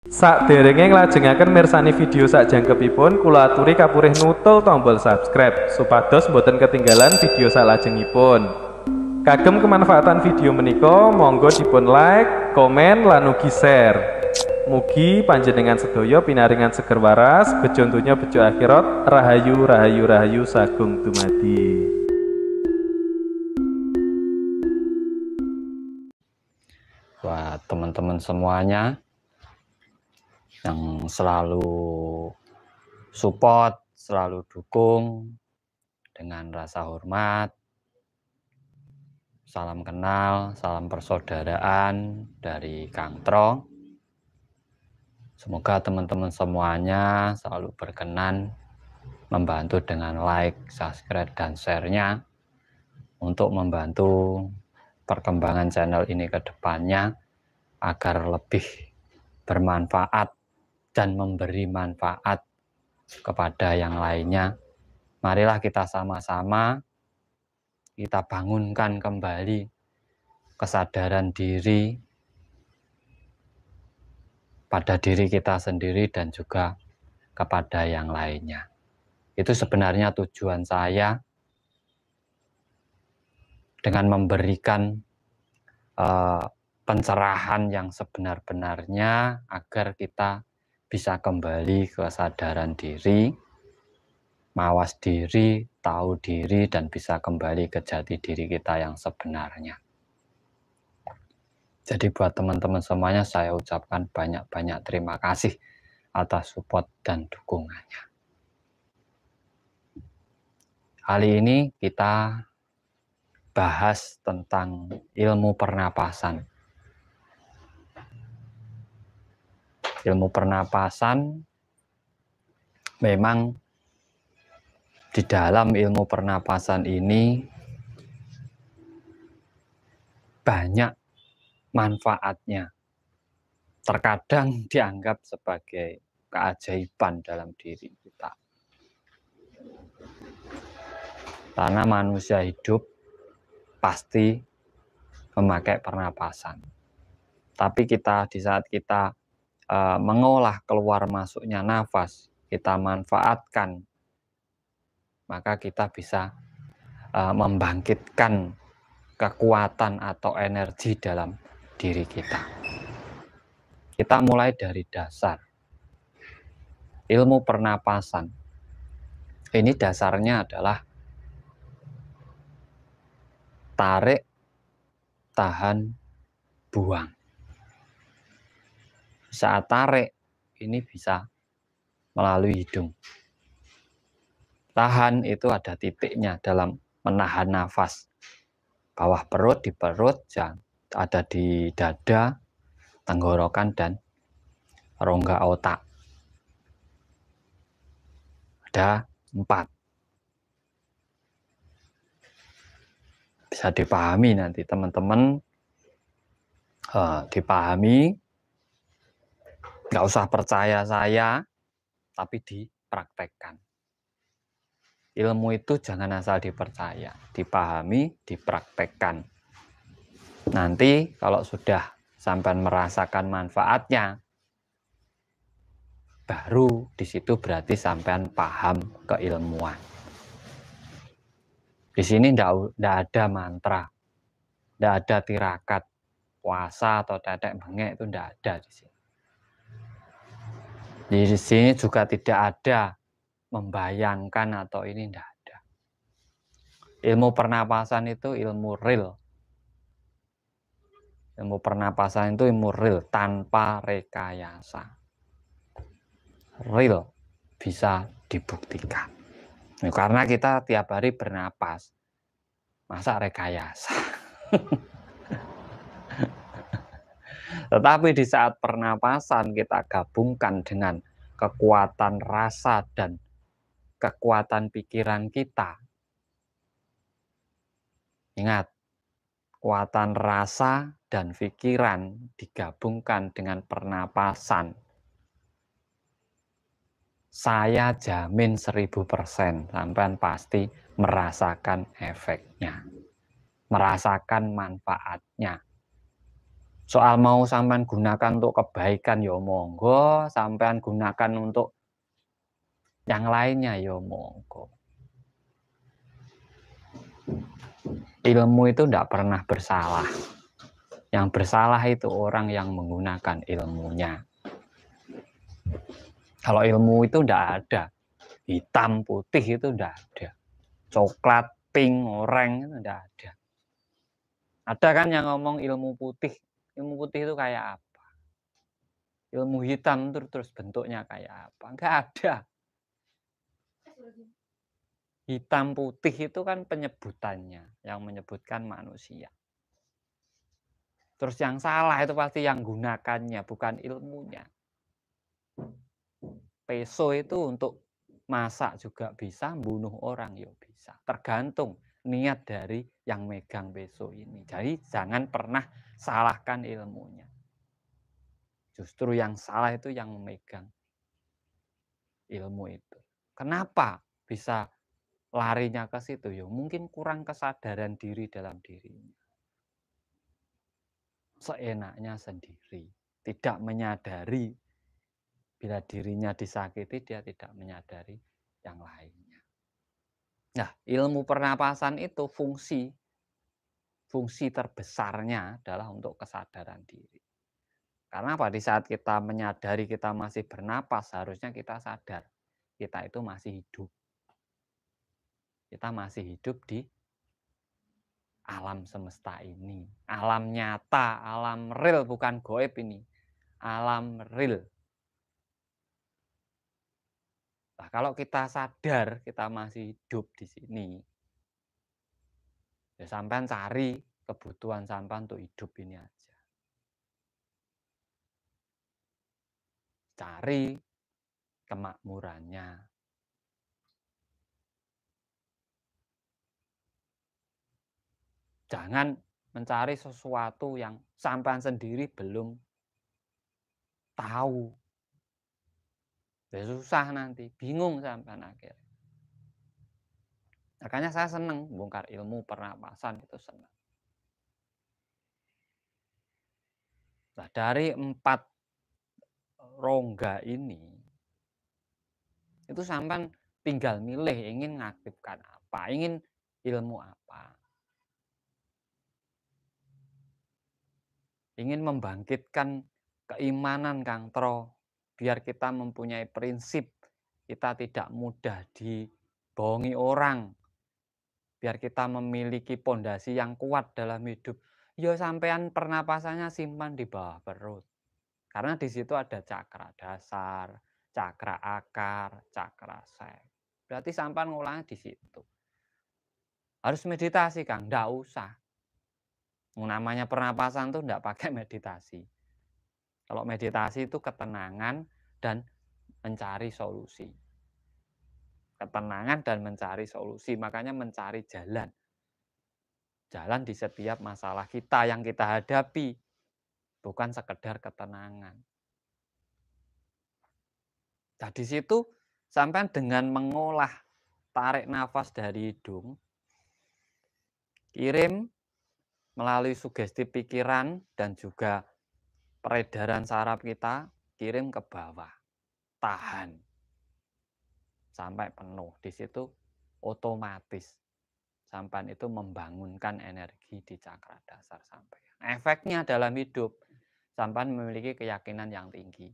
Sakderenge nglajengaken mirsani video sakjangkepipun, kula aturi kapurih nutul tombol subscribe supados boten ketinggalan video salajengipun. Kagem kemanfaatan video menika, monggo dipun like, komen, lan ugi share. Mugi panjenengan sedaya pinaringan seger waras, bejo donya bejo akhirat, rahayu rahayu rahayu sagung dumadi. Buat teman-teman semuanya yang selalu support, selalu dukung, dengan rasa hormat, salam kenal, salam persaudaraan dari Kang Trong. Semoga teman-teman semuanya selalu berkenan membantu dengan like, subscribe, dan share-nya untuk membantu perkembangan channel ini ke depannya agar lebih bermanfaat dan memberi manfaat kepada yang lainnya. Marilah kita sama-sama kita bangunkan kembali kesadaran diri pada diri kita sendiri dan juga kepada yang lainnya. Itu sebenarnya tujuan saya dengan memberikan pencerahan yang sebenar-benarnya agar kita bisa kembali ke kesadaran diri, mawas diri, tahu diri, dan bisa kembali ke jati diri kita yang sebenarnya. Jadi buat teman-teman semuanya saya ucapkan banyak-banyak terima kasih atas support dan dukungannya. Kali ini kita bahas tentang ilmu pernapasan. Ilmu pernapasan memang di dalam ilmu pernapasan ini banyak manfaatnya. Terkadang dianggap sebagai keajaiban dalam diri kita. Karena manusia hidup pasti memakai pernapasan. Tapi di saat kita mengolah keluar masuknya nafas, kita manfaatkan, maka kita bisa membangkitkan kekuatan atau energi dalam diri kita. Kita mulai dari dasar. Ilmu pernapasan. Ini dasarnya adalah tarik, tahan, buang. Saat tarik, ini bisa melalui hidung. Tahan itu ada titiknya dalam menahan nafas. Bawah perut, di perut, ada di dada, tenggorokan, dan rongga otak. Ada 4. Bisa dipahami nanti teman-teman, dipahami, nggak usah percaya saya, tapi dipraktekkan. Ilmu itu jangan asal dipercaya, dipahami, dipraktekkan. Nanti kalau sudah sampai merasakan manfaatnya, baru di situ berarti sampean paham keilmuan. Di sini tidak ada mantra, tidak ada tirakat, puasa atau tetek bengek, itu tidak ada di sini. Di sini juga tidak ada membayangkan atau ini, tidak ada. Ilmu pernapasan itu ilmu real. Ilmu pernapasan itu ilmu real, tanpa rekayasa. Real, bisa dibuktikan. Karena kita tiap hari bernapas, masa rekayasa? Tetapi di saat pernapasan kita gabungkan dengan kekuatan rasa dan kekuatan pikiran kita. Ingat, kekuatan rasa dan pikiran digabungkan dengan pernapasan. Saya jamin 1000% sampean pasti merasakan efeknya, merasakan manfaatnya. Soal mau sampean gunakan untuk kebaikan ya monggo, sampean gunakan untuk yang lainnya ya monggo. Ilmu itu tidak pernah bersalah. Yang bersalah itu orang yang menggunakan ilmunya. Kalau ilmu itu tidak ada. Hitam, putih itu tidak ada. Coklat, pink, oranye itu tidak ada. Ada kan yang ngomong ilmu putih. Ilmu putih itu kayak apa? Ilmu hitam terus bentuknya kayak apa? Enggak ada. Hitam putih itu kan penyebutannya, yang menyebutkan manusia. Terus yang salah itu pasti yang gunakannya, bukan ilmunya. Peso itu untuk masak juga bisa, bunuh orang ya bisa. Tergantung niat dari yang megang peso ini. Jadi jangan pernah salahkan ilmunya. Justru yang salah itu yang memegang ilmu itu. Kenapa bisa larinya ke situ? Ya mungkin kurang kesadaran diri dalam dirinya. Seenaknya sendiri, tidak menyadari bila dirinya disakiti, dia tidak menyadari yang lainnya. Nah, ilmu pernapasan itu fungsi terbesarnya adalah untuk kesadaran diri. Karena apa? Di saat kita menyadari kita masih bernapas, harusnya kita sadar kita itu masih hidup. Kita masih hidup di alam semesta ini. Alam nyata, alam real, bukan goib ini. Alam real. Nah, kalau kita sadar kita masih hidup di sini, ya sampean cari kebutuhan sampean untuk hidup ini aja. Cari kemakmurannya. Jangan mencari sesuatu yang sampean sendiri belum tahu. Ya susah nanti, bingung sampean akhirnya. Makanya saya senang bongkar ilmu pernapasan, itu senang. Nah, dari 4 rongga ini, itu sampean tinggal milih ingin ngaktifkan apa, ingin ilmu apa. Ingin membangkitkan keimanan Kang Tro, biar kita mempunyai prinsip, kita tidak mudah dibohongi orang, biar kita memiliki pondasi yang kuat dalam hidup. Ya sampean pernapasannya simpan di bawah perut. Karena di situ ada cakra dasar, cakra akar, cakra sek. Berarti sampean ngulangnya di situ. Harus meditasi Kang, enggak usah. Namanya pernapasan tuh enggak pakai meditasi. Kalau meditasi itu ketenangan dan mencari solusi. Ketenangan dan mencari solusi, makanya mencari jalan. Jalan di setiap masalah kita yang kita hadapi, bukan sekedar ketenangan. Nah, di situ sampai dengan mengolah tarik nafas dari hidung, kirim melalui sugesti pikiran dan juga peredaran saraf kita, kirim ke bawah, tahan sampai penuh. Di situ otomatis sampean itu membangunkan energi di cakra dasar sampean. Efeknya dalam hidup, sampean memiliki keyakinan yang tinggi.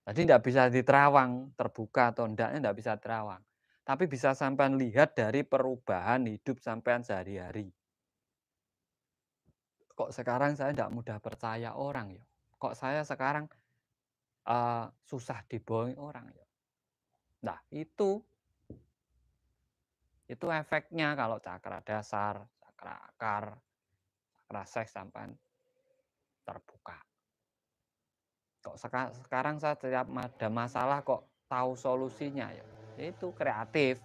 Jadi tidak bisa diterawang, terbuka atau tidaknya tidak bisa terawang. Tapi bisa sampean lihat dari perubahan hidup sampean sehari-hari. Kok sekarang saya tidak mudah percaya orang ya? Kok saya sekarang susah dibohongi orang ya? Nah, itu efeknya kalau cakra dasar, cakra akar, cakra seks sampai terbuka. Kok sekarang saya setiap ada masalah kok tahu solusinya ya? Itu kreatif.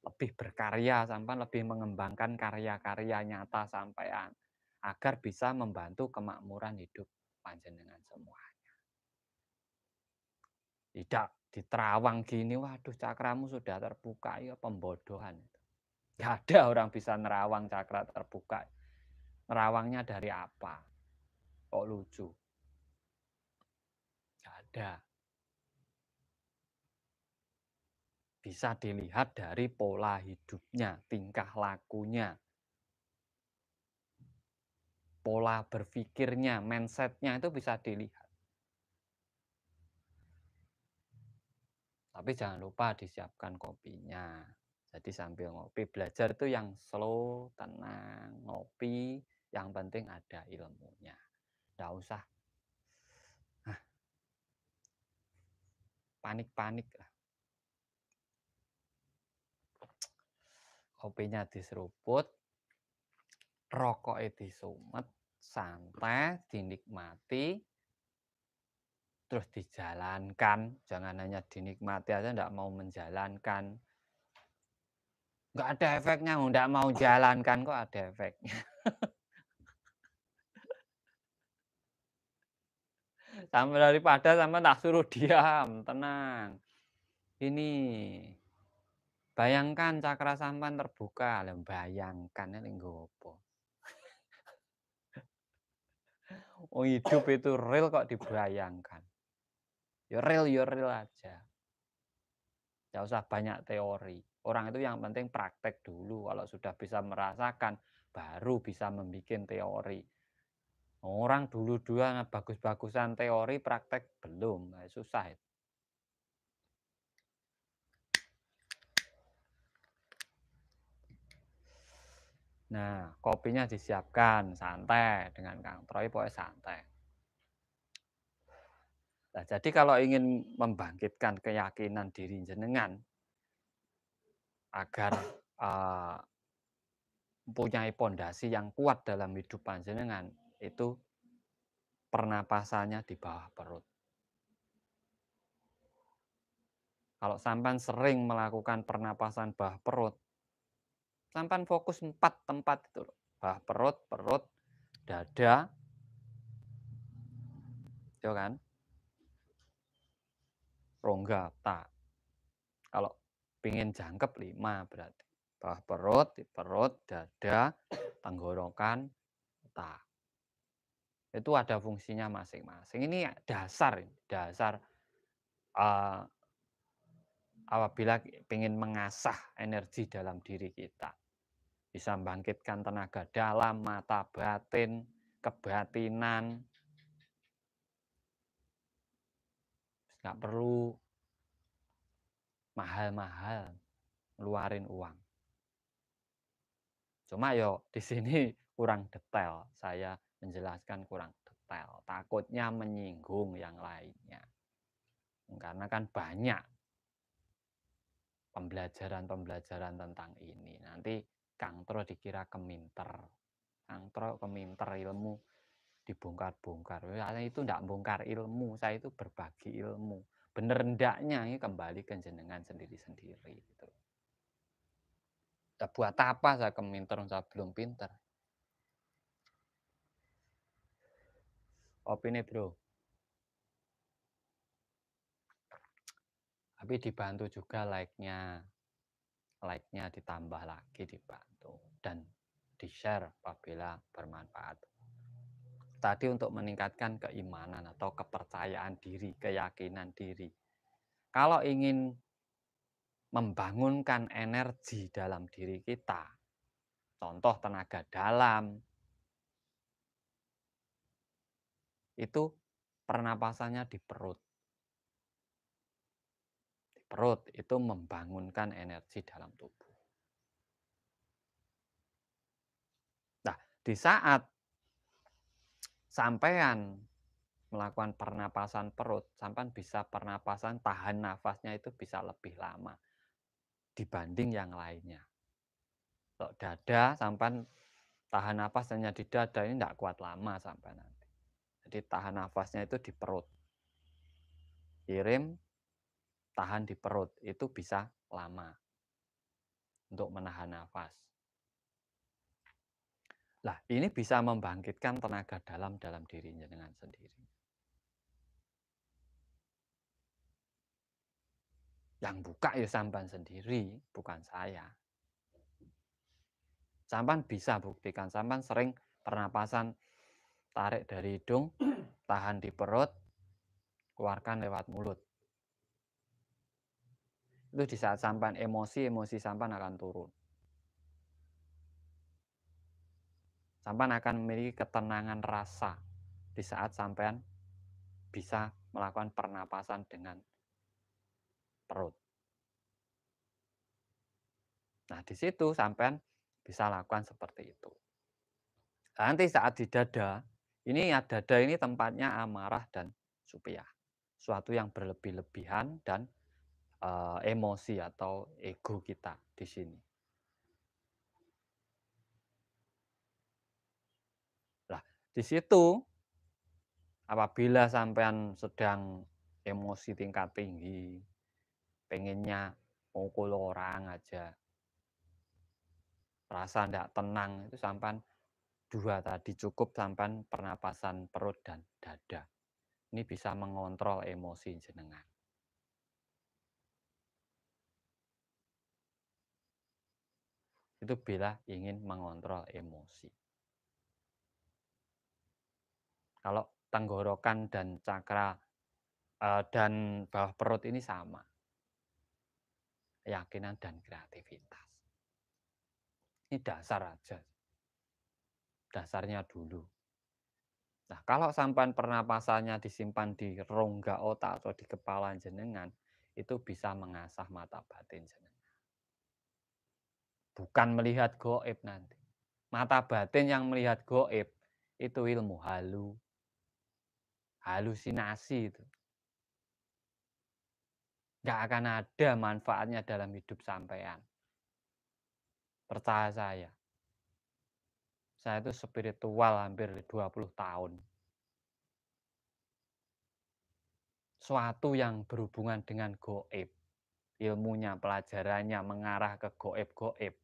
Lebih berkarya sampai lebih mengembangkan karya-karya nyata sampean agar bisa membantu kemakmuran hidup panjenengan semuanya. Tidak diterawang gini, waduh cakramu sudah terbuka, ya pembodohan. Gak ada orang bisa nerawang cakra terbuka. Nerawangnya dari apa? Kok lucu? Nggak ada. Bisa dilihat dari pola hidupnya, tingkah lakunya, pola berpikirnya, mindsetnya itu bisa dilihat. Tapi jangan lupa disiapkan kopinya. Jadi sambil ngopi, belajar itu yang slow, tenang, ngopi, yang penting ada ilmunya. Nggak usah panik-panik lah. Kopinya diseruput, rokoknya disumet, santai, dinikmati, terus dijalankan. Jangan hanya dinikmati aja, nggak mau menjalankan. Nggak ada efeknya, nggak mau jalankan kok ada efeknya. Sama daripada sama tak suruh diam, tenang. Ini bayangkan cakra sampan terbuka, bayangkan ini nggopo. Oh, hidup itu real kok dibayangkan. Ya real aja. Nggak usah banyak teori. Orang itu yang penting praktek dulu. Kalau sudah bisa merasakan, baru bisa membuat teori. Orang dulu-duluan bagus-bagusan teori, praktek belum. Susah itu. Nah, kopinya disiapkan, santai. Dengan Kang Troy pokoknya santai. Nah, jadi kalau ingin membangkitkan keyakinan diri jenengan, agar mempunyai pondasi yang kuat dalam hidup panjenengan, itu pernapasannya di bawah perut. Kalau sampan sering melakukan pernapasan bawah perut, sampan fokus 4 tempat itu. Bawah perut, perut, dada, ya kan? Rongga, tak. Kalau pingin jangkep 5 berarti. Bawah perut, dada, tenggorokan, tak. Itu ada fungsinya masing-masing. Ini dasar apabila ingin mengasah energi dalam diri kita. Bisa membangkitkan tenaga dalam, mata batin, kebatinan. Nggak perlu mahal-mahal ngeluarin uang. Cuma yo di sini kurang detail. Saya menjelaskan kurang detail. Takutnya menyinggung yang lainnya. Karena kan banyak pembelajaran tentang ini. Nanti Kang Tro dikira keminter. Kang Tro keminter ilmu dibongkar-bongkar. Saya itu enggak bongkar ilmu, saya itu berbagi ilmu. Bener ndaknya ini kembali ke jenengan sendiri-sendiri gitu. Ya, buat apa saya keminter, saya belum pinter. Opini bro. Tapi dibantu juga like-nya. Like-nya ditambah lagi, dibantu. Dan di-share apabila bermanfaat. Tadi untuk meningkatkan keimanan atau kepercayaan diri, keyakinan diri. Kalau ingin membangunkan energi dalam diri kita, contoh tenaga dalam, itu pernapasannya di perut. Di perut itu membangunkan energi dalam tubuh. Nah, di saat sampean melakukan pernapasan perut, sampean bisa pernapasan tahan nafasnya itu bisa lebih lama dibanding yang lainnya. Kalau dada, sampean tahan nafas hanya di dada ini tidak kuat lama sampai nanti. Jadi tahan nafasnya itu di perut. Kirim, tahan di perut, itu bisa lama untuk menahan nafas. Nah, ini bisa membangkitkan tenaga dalam dirinya dengan sendiri. Yang buka ya sampan sendiri, bukan saya. Sampan bisa buktikan, sampan sering Pernapasan tarik dari hidung, tahan di perut, keluarkan lewat mulut. Itu di saat sampean emosi sampean akan turun. Sampean akan memiliki ketenangan rasa di saat sampean bisa melakukan pernapasan dengan perut. Nah, di situ sampean bisa lakukan seperti itu. Nanti saat di dada, dada ini tempatnya amarah dan supiah. Suatu yang berlebih-lebihan dan emosi atau ego kita di sini. Nah, di situ apabila sampean sedang emosi tingkat tinggi, pengennya mukul orang aja, rasa tidak tenang, itu sampean dua tadi cukup sampean pernapasan perut dan dada. Ini bisa mengontrol emosi jenengan. Itu bila ingin mengontrol emosi. Kalau tenggorokan dan cakra dan bawah perut ini sama. Keyakinan dan kreativitas. Ini dasar aja. Dasarnya dulu. Nah, kalau sampan pernapasannya disimpan di rongga otak atau di kepala jenengan, itu bisa mengasah mata batin jenengan. Bukan melihat goib nanti. Mata batin yang melihat goib itu ilmu halusinasi itu. Nggak akan ada manfaatnya dalam hidup sampean. Percaya saya. Saya itu spiritual hampir 20 tahun. Suatu yang berhubungan dengan goib, ilmunya, pelajarannya mengarah ke goib-goib,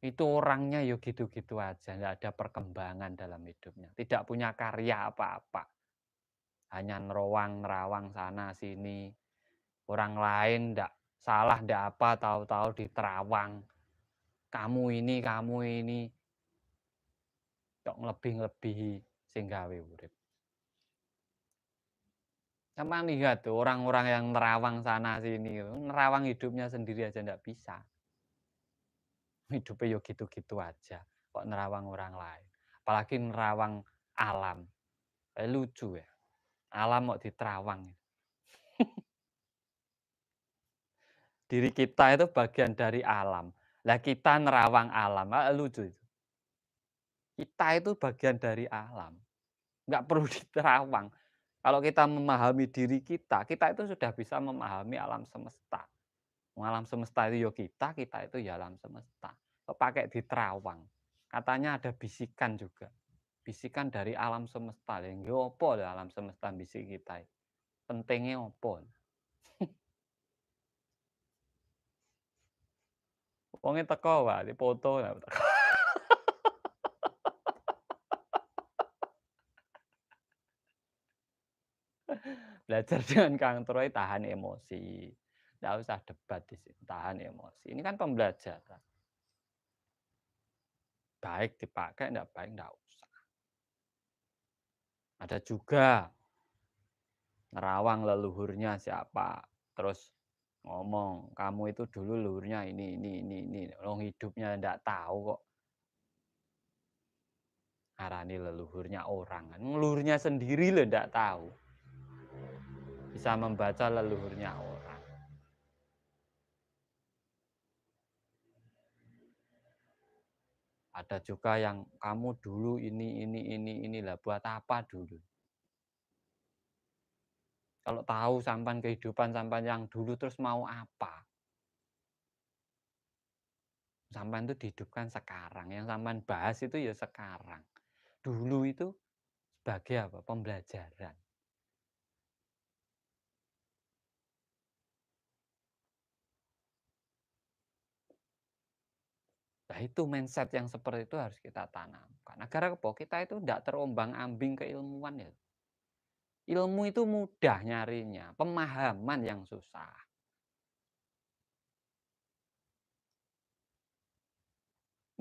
itu orangnya ya gitu-gitu aja, nggak ada perkembangan dalam hidupnya, tidak punya karya apa-apa, hanya nerawang sana sini, orang lain ndak salah ndak apa, tahu-tahu diterawang, kamu ini, kok ngelebih-ngelebihi sing gawe urip. Sama lihat tuh orang-orang yang nerawang sana sini, nerawang hidupnya sendiri aja ndak bisa. Hidupnya yo gitu-gitu aja, kok nerawang orang lain. Apalagi nerawang alam. Lucu ya, alam kok diterawang. Diri kita itu bagian dari alam. Lah kita nerawang alam, lucu itu. Kita itu bagian dari alam, nggak perlu diterawang. Kalau kita memahami diri kita itu sudah bisa memahami alam semesta. Alam semesta itu yo kita itu ya alam semesta. Kok pakai diterawang. Katanya ada bisikan juga. Bisikan dari alam semesta. Lha opo alam semesta bisik kita? Pentingnya opo? Wonge teko wae dipoto. Belajar dengan Kang Troy tahan emosi. Nggak usah debat di sini, tahan emosi. Ini kan pembelajaran. Baik dipakai, enggak baik enggak usah. Ada juga nerawang leluhurnya siapa, terus ngomong, kamu itu dulu leluhurnya ini. Orang hidupnya enggak tahu kok. Arani leluhurnya orang, kan leluhurnya sendiri loh enggak tahu. Bisa membaca leluhurnya orang. Ada juga yang kamu dulu inilah buat apa dulu? Kalau tahu sampan kehidupan sampan yang dulu terus mau apa? Sampan itu dihidupkan sekarang. Yang sampan bahas itu ya sekarang. Dulu itu sebagai apa? Pembelajaran. Nah itu mindset yang seperti itu harus kita tanamkan. Agar apa? Kita itu tidak terombang-ambing keilmuan ya. Ilmu itu mudah nyarinya, pemahaman yang susah.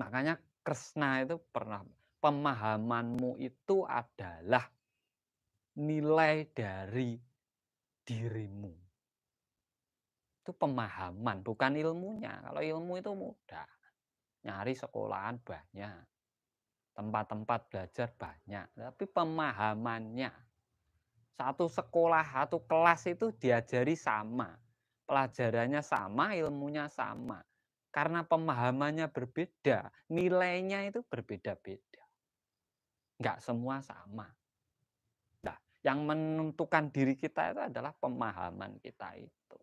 Makanya Kresna itu pernah pemahamanmu itu adalah nilai dari dirimu. Itu pemahaman, bukan ilmunya. Kalau ilmu itu mudah. Nyari sekolahan banyak. Tempat-tempat belajar banyak. Tapi pemahamannya. Satu sekolah, satu kelas itu diajari sama. Pelajarannya sama, ilmunya sama. Karena pemahamannya berbeda, nilainya itu berbeda-beda. Nggak semua sama. Nah, yang menentukan diri kita itu adalah pemahaman kita itu.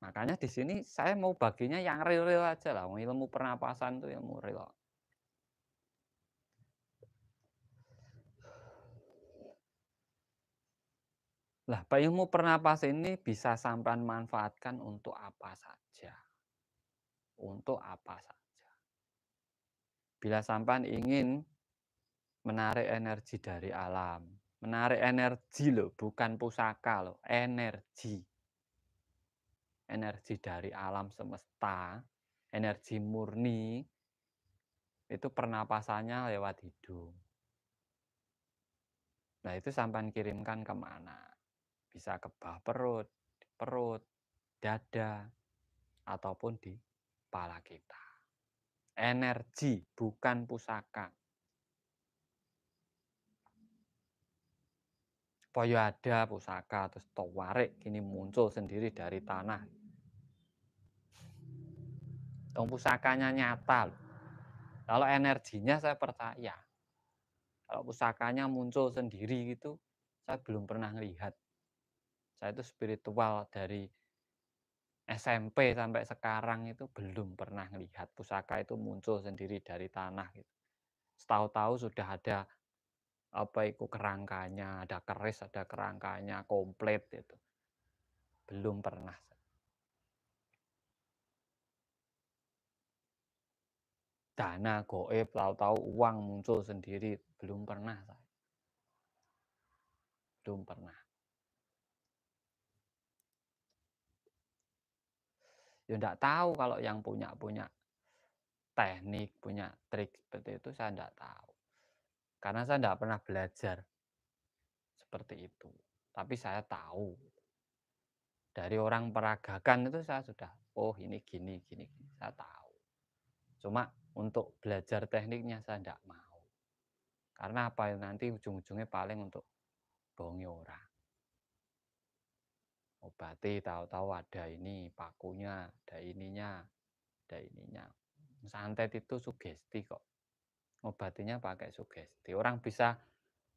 Makanya di sini saya mau baginya yang real-real aja lah. Ilmu pernapasan itu ilmu real. Lah, ilmu pernapasan ini bisa sampean manfaatkan untuk apa saja. Untuk apa saja. Bila sampean ingin menarik energi dari alam. Menarik energi loh, bukan pusaka loh, energi. Energi dari alam semesta, energi murni, itu pernapasannya lewat hidung. Nah, itu sampean kirimkan kemana? Bisa ke bawah perut, di perut, dada, ataupun di kepala kita. Energi, bukan pusaka. Supaya ada pusaka, terus tawarik, ini muncul sendiri dari tanah. Pusakanya nyata loh. Kalau energinya saya percaya. Kalau pusakanya muncul sendiri gitu, saya belum pernah lihat. Saya itu spiritual dari SMP sampai sekarang itu belum pernah lihat pusaka itu muncul sendiri dari tanah gitu. Setahu-tahu sudah ada apa itu kerangkanya, ada keris, ada kerangkanya komplit itu. Belum pernah. Dana goib, tahu-tahu uang muncul sendiri, belum pernah saya. Belum pernah. Ya enggak tahu kalau yang punya teknik, punya trik seperti itu saya enggak tahu. Karena saya enggak pernah belajar seperti itu. Tapi saya tahu. Dari orang peragakan itu saya sudah, oh ini gini, gini, gini. Saya tahu. Cuma untuk belajar tekniknya saya enggak mau. Karena apa nanti ujung-ujungnya paling untuk bohongi orang. Obati tahu-tahu ada ini pakunya, ada ininya, ada ininya. Santet itu sugesti kok. Ngobatinya pakai sugesti. Orang bisa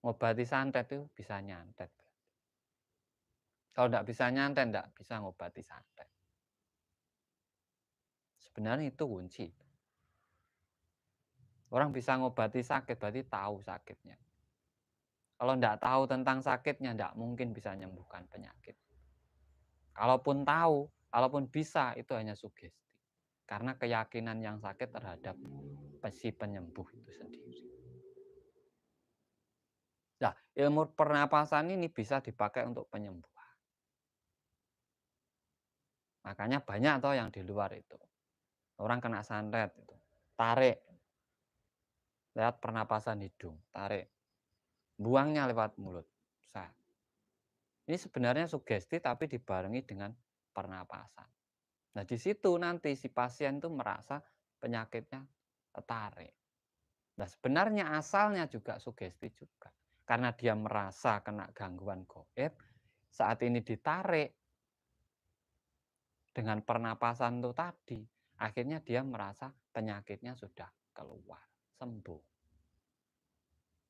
ngobati santet itu bisa nyantet. Kalau enggak bisa nyantet, enggak bisa ngobati santet. Sebenarnya itu kunci. Orang bisa ngobati sakit, berarti tahu sakitnya. Kalau enggak tahu tentang sakitnya, enggak mungkin bisa menyembuhkan penyakit. Kalaupun tahu, kalaupun bisa, itu hanya sugesti. Karena keyakinan yang sakit terhadap si penyembuh itu sendiri. Nah, ilmu pernapasan ini bisa dipakai untuk penyembuhan. Makanya banyak toh yang di luar itu. Orang kena santet itu. Tarik. Lewat pernapasan hidung, tarik. Buangnya lewat mulut. Sah. Ini sebenarnya sugesti tapi dibarengi dengan pernapasan. Nah, di situ nanti si pasien itu merasa penyakitnya tertarik. Nah, sebenarnya asalnya juga sugesti juga. Karena dia merasa kena gangguan gaib, saat ini ditarik dengan pernapasan itu tadi, akhirnya dia merasa penyakitnya sudah keluar, sembuh.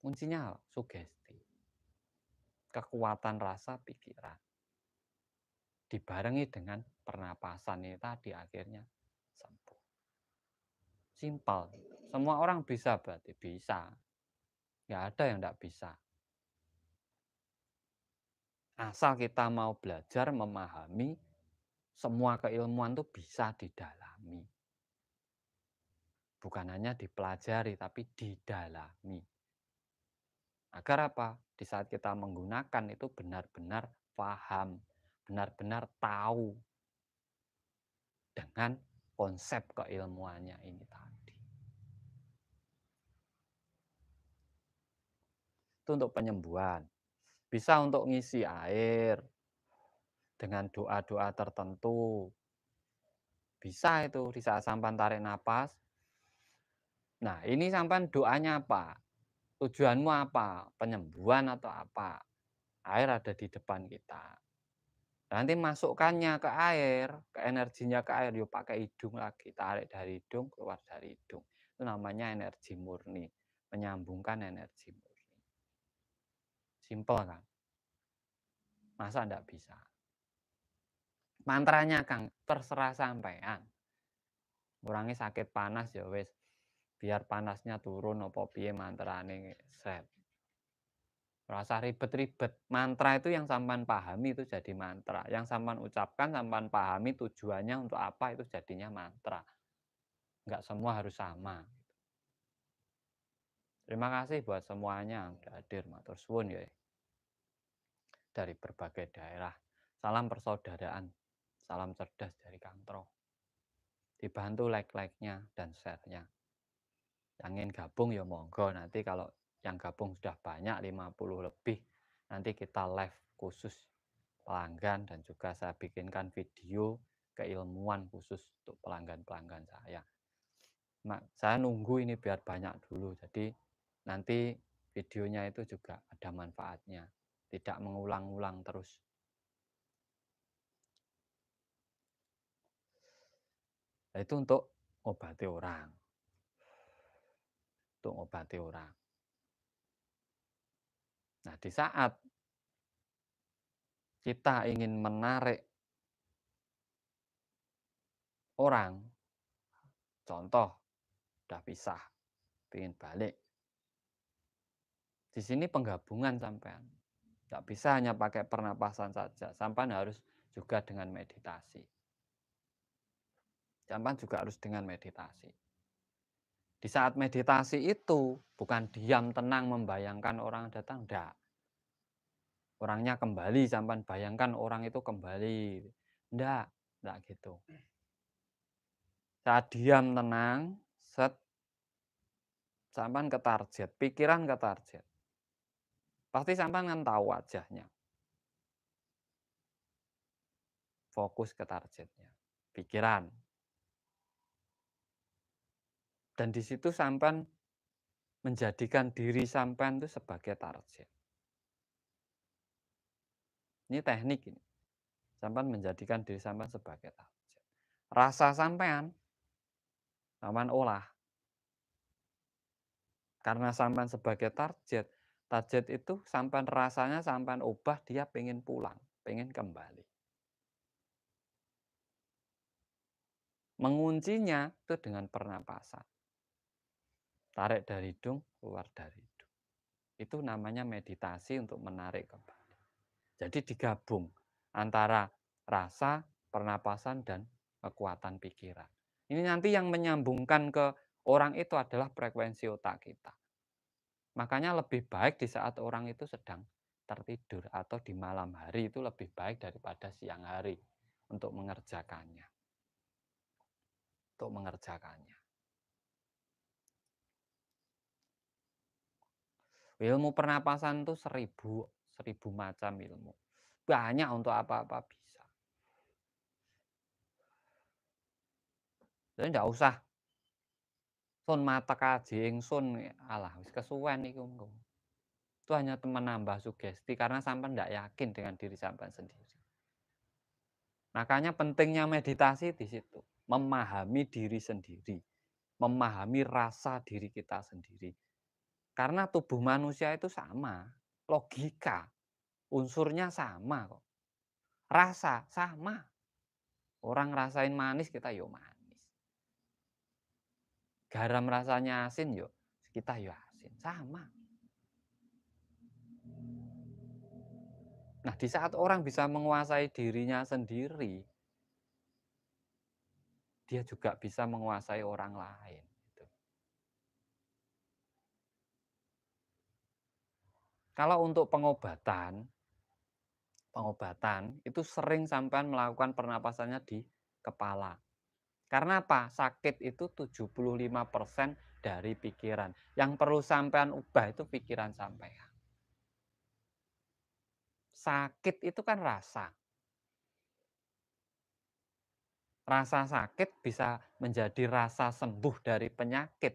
Kuncinya sugesti. Kekuatan rasa pikiran. Dibarengi dengan pernapasan ini tadi akhirnya sembuh. Simpel. Semua orang bisa berarti bisa. Nggak ada yang nggak bisa. Asal kita mau belajar, memahami, semua keilmuan itu bisa didalami. Bukan hanya dipelajari, tapi didalami. Agar apa? Di saat kita menggunakan itu benar-benar paham, benar-benar tahu dengan konsep keilmuannya ini tadi. Itu untuk penyembuhan. Bisa untuk ngisi air dengan doa-doa tertentu. Bisa itu di saat sampan tarik napas. Nah, ini sampan doanya apa? Tujuanmu apa? Penyembuhan atau apa? Air ada di depan kita. Nanti masukkannya ke air, ke energinya ke air, yuk pakai hidung lagi, tarik dari hidung, keluar dari hidung. Itu namanya energi murni, menyambungkan energi murni. Simple kan? Masa enggak bisa? Mantranya Kang, terserah sampean. Kurangi sakit panas ya wis. Biar panasnya turun apa piye mantrane set. Rasa ribet-ribet. Mantra itu yang sampean pahami itu jadi mantra. Yang sampean ucapkan, sampean pahami tujuannya untuk apa itu jadinya mantra. Enggak semua harus sama. Terima kasih buat semuanya yang sudah hadir, matur suwun ya. Dari berbagai daerah. Salam persaudaraan. Salam cerdas dari Kang Tro. Dibantu like-like-nya dan share-nya. Yang ingin gabung ya monggo, nanti kalau yang gabung sudah banyak 50 lebih, nanti kita live khusus pelanggan dan juga saya bikinkan video keilmuan khusus untuk pelanggan-pelanggan saya. Saya nunggu ini biar banyak dulu, jadi nanti videonya itu juga ada manfaatnya, tidak mengulang-ulang terus. Nah, itu untuk obati orang. Untuk obati orang. Nah, di saat kita ingin menarik orang, contoh, udah pisah, ingin balik. Di sini penggabungan sampean. Nggak bisa hanya pakai pernapasan saja, sampean harus juga dengan meditasi. Sampean juga harus dengan meditasi. Di saat meditasi itu, bukan diam tenang membayangkan orang datang, enggak. Orangnya kembali, sampean bayangkan orang itu kembali. Enggak gitu. Saat diam tenang, set, sampean ke target, pikiran ke target. Pasti sampean kan tahu wajahnya. Fokus ke targetnya, pikiran. Dan di situ sampean menjadikan diri sampean itu sebagai target. Ini teknik ini. Sampean menjadikan diri sampean sebagai target. Rasa sampean olah. Karena sampean sebagai target, target itu sampean rasanya sampean ubah dia pengen pulang, pengen kembali. Menguncinya itu dengan pernapasan. Tarik dari hidung, keluar dari hidung. Itu namanya meditasi untuk menarik kembali. Jadi digabung antara rasa, pernapasan, dan kekuatan pikiran. Ini nanti yang menyambungkan ke orang itu adalah frekuensi otak kita. Makanya lebih baik di saat orang itu sedang tertidur atau di malam hari itu lebih baik daripada siang hari untuk mengerjakannya. Ilmu pernapasan itu seribu macam ilmu. Banyak untuk apa-apa bisa. Jadi tidak usah sun mata kaji ingsun alah wis kesuwen iku engko. Itu hanya teman nambah sugesti karena sampean tidak yakin dengan diri sampean sendiri. Makanya pentingnya meditasi di situ, memahami diri sendiri, memahami rasa diri kita sendiri. Karena tubuh manusia itu sama, logika, unsurnya sama kok. Rasa sama. Orang rasain manis kita yo manis. Garam rasanya asin yo kita yo asin, sama. Nah, di saat orang bisa menguasai dirinya sendiri, dia juga bisa menguasai orang lain. Gitu. Kalau untuk pengobatan itu sering sampean melakukan pernapasannya di kepala. Karena apa? Sakit itu 75% dari pikiran. Yang perlu sampean ubah itu pikiran sampean. Sakit itu kan rasa. Rasa sakit bisa menjadi rasa sembuh dari penyakit.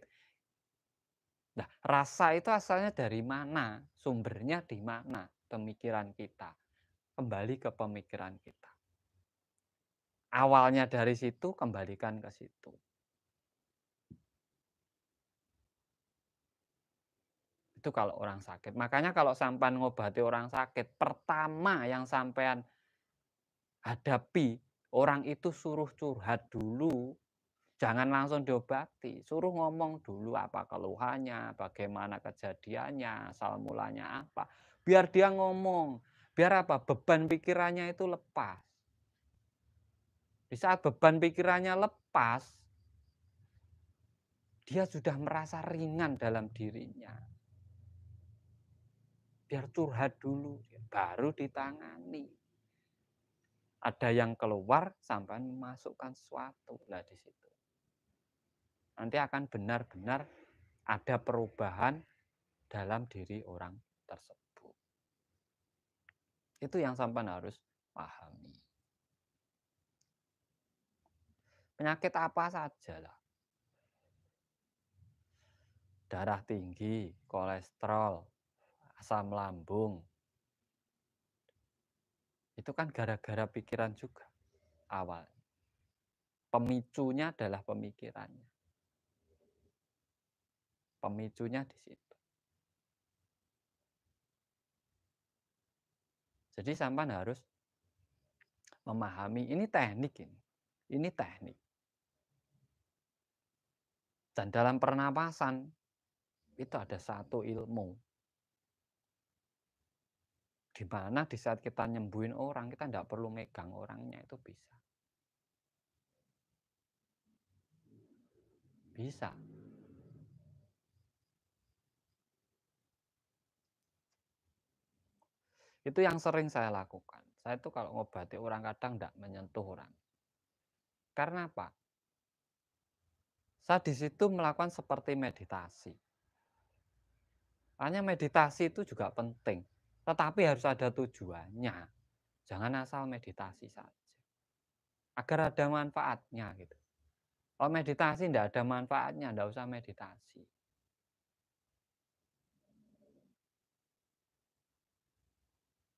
Nah, rasa itu asalnya dari mana? Sumbernya di mana? Pemikiran kita. Kembali ke pemikiran kita. Awalnya dari situ, kembalikan ke situ. Itu kalau orang sakit. Makanya kalau sampean ngobati orang sakit, pertama yang sampean hadapi, orang itu suruh curhat dulu. Jangan langsung diobati, suruh ngomong dulu apa keluhannya, bagaimana kejadiannya, asal mulanya apa. Biar dia ngomong, biar apa? Beban pikirannya itu lepas. Di saat beban pikirannya lepas, dia sudah merasa ringan dalam dirinya. Biar curhat dulu, baru ditangani. Ada yang keluar sampai memasukkan sesuatu lah di situ. Nanti akan benar-benar ada perubahan dalam diri orang tersebut. Itu yang sampean harus pahami. Penyakit apa saja lah. Darah tinggi, kolesterol, asam lambung. Itu kan gara-gara pikiran juga awal. Pemicunya adalah pemikirannya. Pemicunya di situ. Jadi sampean harus memahami ini teknik ini. Ini teknik. Dan dalam pernapasan itu ada satu ilmu. Di mana di saat kita nyembuhin orang, kita tidak perlu megang orangnya, itu bisa. Bisa. Itu yang sering saya lakukan. Saya itu kalau ngobati orang kadang tidak menyentuh orang. Karena apa? Saya di situ melakukan seperti meditasi. Hanya meditasi itu juga penting. Tetapi harus ada tujuannya. Jangan asal meditasi saja. Agar ada manfaatnya gitu. Kalau meditasi tidak ada manfaatnya, tidak usah meditasi.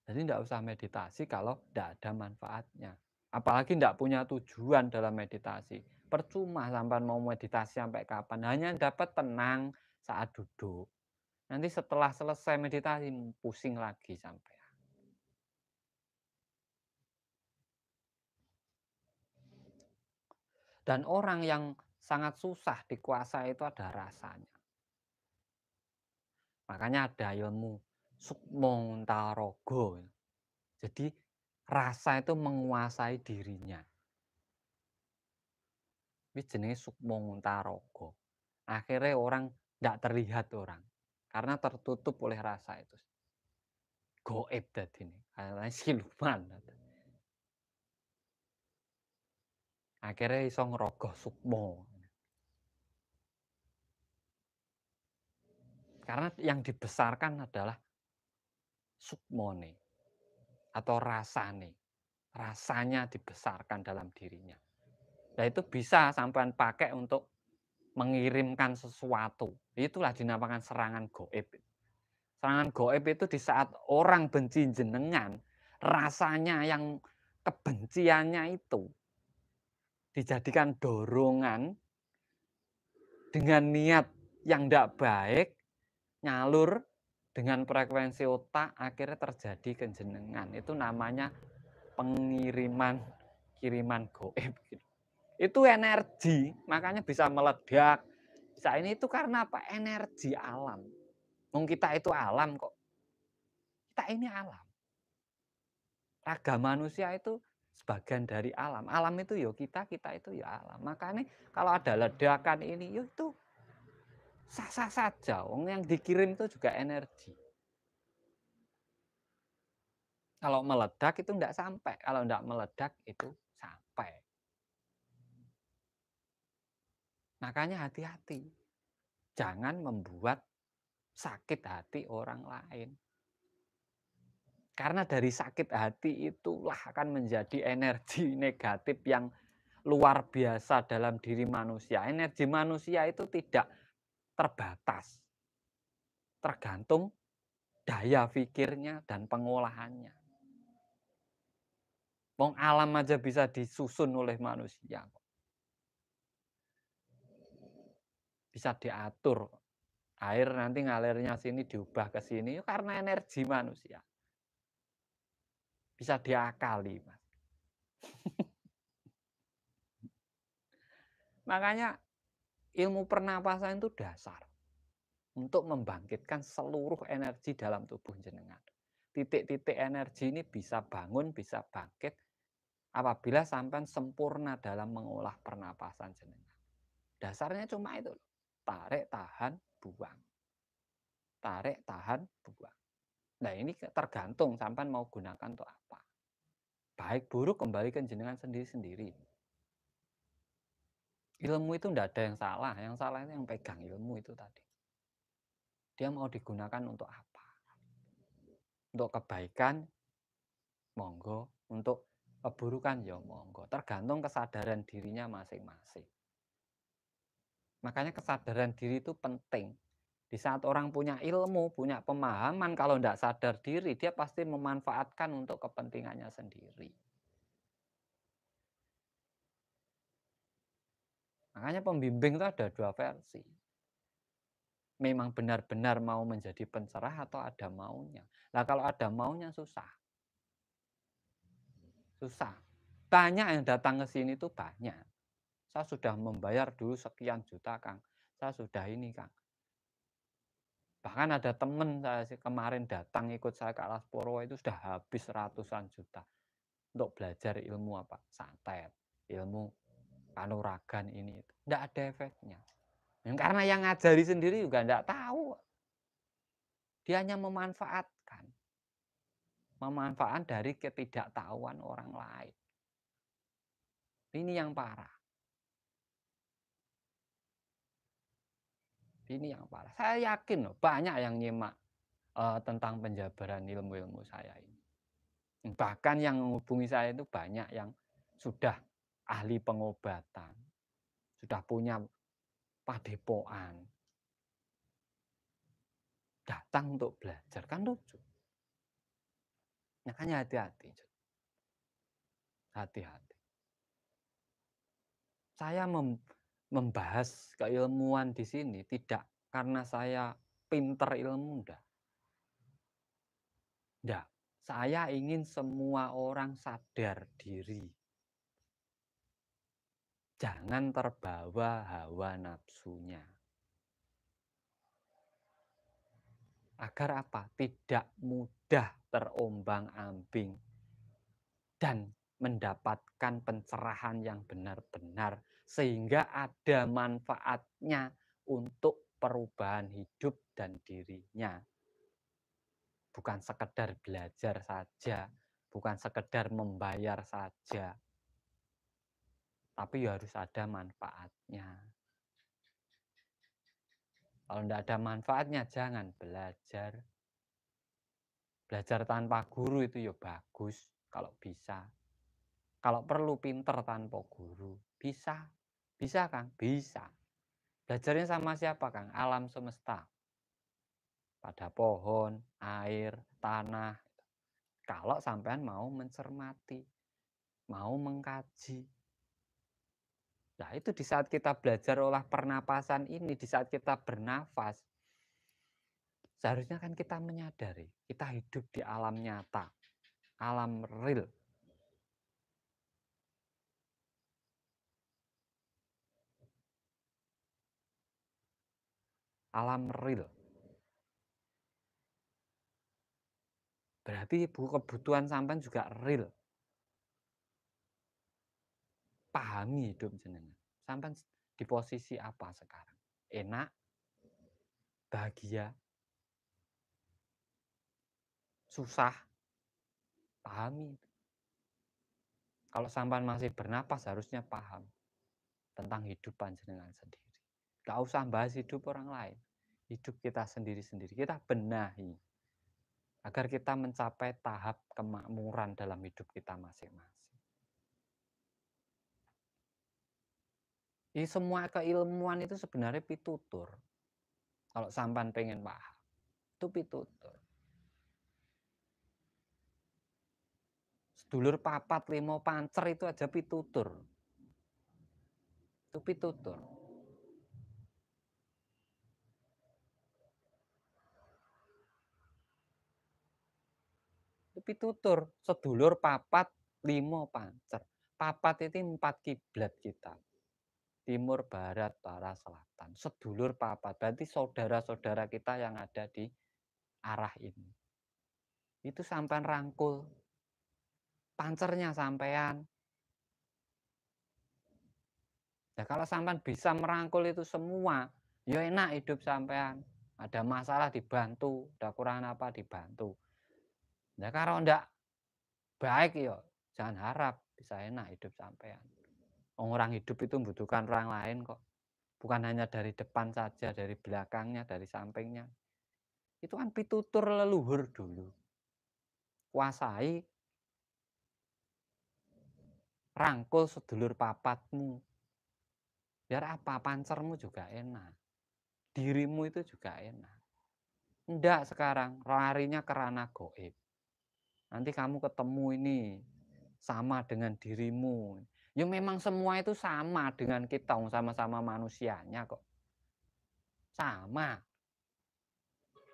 Jadi tidak usah meditasi kalau tidak ada manfaatnya. Apalagi tidak punya tujuan dalam meditasi. Percuma sampai mau meditasi sampai kapan. Hanya dapat tenang saat duduk. Nanti setelah selesai meditasi pusing lagi sampai. Dan orang yang sangat susah dikuasai itu ada rasanya. Makanya ada ilmu sukmo tarogo. Jadi rasa itu menguasai dirinya. Ini jenis sukmo tarogo. Akhirnya orang tidak terlihat orang. Karena tertutup oleh rasa itu. Goib tadi ini. Karena siluman. Akhirnya iso ngerogoh sukmo. Karena yang dibesarkan adalah sukmone atau rasane. Rasanya dibesarkan dalam dirinya. Nah itu bisa sampean pakai untuk mengirimkan sesuatu. Itulah dinamakan serangan goib. Serangan goib itu di saat orang benci jenengan, rasanya yang kebenciannya itu dijadikan dorongan dengan niat yang tidak baik, nyalur dengan frekuensi otak, akhirnya terjadi kejenengan. Itu namanya kiriman goib. Itu energi, makanya bisa meledak. Bisa ini itu karena apa? Energi alam. Kita itu alam kok. Kita ini alam. Raga manusia itu sebagian dari alam. Alam itu ya kita itu ya alam. Makanya kalau ada ledakan ini, ya itu sah-sah saja. Yang dikirim itu juga energi. Kalau meledak itu tidak sampai. Kalau tidak meledak itu sampai. Makanya hati-hati. Jangan membuat sakit hati orang lain. Karena dari sakit hati itulah akan menjadi energi negatif yang luar biasa dalam diri manusia. Energi manusia itu tidak terbatas, tergantung daya pikirnya dan pengolahannya. Wong alam aja bisa disusun oleh manusia. Bisa diatur. Air nanti ngalirnya sini diubah ke sini karena energi manusia. Bisa diakali, Mas. Makanya ilmu pernapasan itu dasar untuk membangkitkan seluruh energi dalam tubuh jenengan. Titik-titik energi ini bisa bangun, bisa bangkit apabila sampai sempurna dalam mengolah pernapasan jenengan. Dasarnya cuma itu. Tarik, tahan, buang. Tarik, tahan, buang. Nah ini tergantung sampai mau gunakan untuk apa. Baik buruk kembali ke jenengan sendiri-sendiri. Ilmu itu tidak ada yang salah. Yang salah itu yang pegang ilmu itu tadi. Dia mau digunakan untuk apa? Untuk kebaikan, monggo. Untuk keburukan, ya monggo. Tergantung kesadaran dirinya masing-masing. Makanya kesadaran diri itu penting. Di saat orang punya ilmu, punya pemahaman, kalau tidak sadar diri, dia pasti memanfaatkan untuk kepentingannya sendiri. Makanya pembimbing itu ada dua versi. Memang benar-benar mau menjadi pencerah atau ada maunya. Nah kalau ada maunya susah. Susah. Banyak yang datang ke sini tuh banyak. Saya sudah membayar dulu sekian juta, Kang. Saya sudah ini, Kang. Bahkan ada teman saya kemarin datang ikut saya ke Alas Purwo itu sudah habis ratusan juta untuk belajar ilmu apa? Santet, ilmu kanuragan ini itu. Tidak ada efeknya. Karena yang ngajari sendiri juga tidak tahu. Dia hanya memanfaatkan. Memanfaatkan dari ketidaktahuan orang lain. Ini yang parah. Ini yang parah. Saya yakin loh, banyak yang nyimak tentang penjabaran ilmu-ilmu saya ini. Bahkan yang menghubungi saya itu banyak yang sudah ahli pengobatan, sudah punya padepokan, datang untuk belajar. Kan lucu. Makanya hati-hati. Hati-hati. Saya membahas keilmuan di sini tidak karena saya pinter ilmu, enggak. Enggak. Saya ingin semua orang sadar diri. Jangan terbawa hawa nafsunya. Agar apa? Tidak mudah terombang-ambing dan mendapatkan pencerahan yang benar-benar sehingga ada manfaatnya untuk perubahan hidup dan dirinya. Bukan sekedar belajar saja, bukan sekedar membayar saja, tapi harus ada manfaatnya. Kalau tidak ada manfaatnya, jangan belajar. Belajar tanpa guru itu ya bagus, kalau bisa. Kalau perlu pinter tanpa guru, bisa. Bisa, Kang? Bisa. Belajarnya sama siapa, Kang? Alam semesta. Pada pohon, air, tanah. Kalau sampean mau mencermati, mau mengkaji. Nah, itu di saat kita belajar olah pernapasan ini, di saat kita bernafas, seharusnya kan kita menyadari, kita hidup di alam nyata, alam real. Alam real. Berarti kebutuhan sampean juga real. Pahami hidup jenengan. Sampean di posisi apa sekarang? Enak? Bahagia? Susah? Pahami. Kalau sampean masih bernapas harusnya paham tentang hidup panjenengan sendiri. Gak usah bahas hidup orang lain. Hidup kita sendiri-sendiri. Kita benahi. agar kita mencapai tahap kemakmuran dalam hidup kita masing-masing. Ini semua keilmuan itu sebenarnya pitutur. Kalau sampan pengen paham, itu pitutur. Sedulur papat limo pancer itu aja pitutur. Itu pitutur. Itu pitutur. Sedulur papat limo pancer. Papat itu 4 kiblat kita. Timur, barat, utara, selatan. Sedulur papat. Berarti saudara-saudara kita yang ada di arah ini. Itu sampean rangkul. Pancernya sampean. Nah, kalau sampean bisa merangkul itu semua, ya enak hidup sampean. Ada masalah dibantu, ada kurang apa dibantu. Nah, kalau ndak baik ya jangan harap bisa enak hidup sampean. Orang hidup itu membutuhkan orang lain kok. Bukan hanya dari depan saja, dari belakangnya, dari sampingnya. Itu kan pitutur leluhur dulu. Kuasai, rangkul sedulur papatmu. Biar apa? Pancermu juga enak. Dirimu itu juga enak. Enggak sekarang, larinya ke ranah goib. Nanti kamu ketemu ini sama dengan dirimu. Ya memang semua itu sama dengan kita, sama-sama manusianya kok. Sama.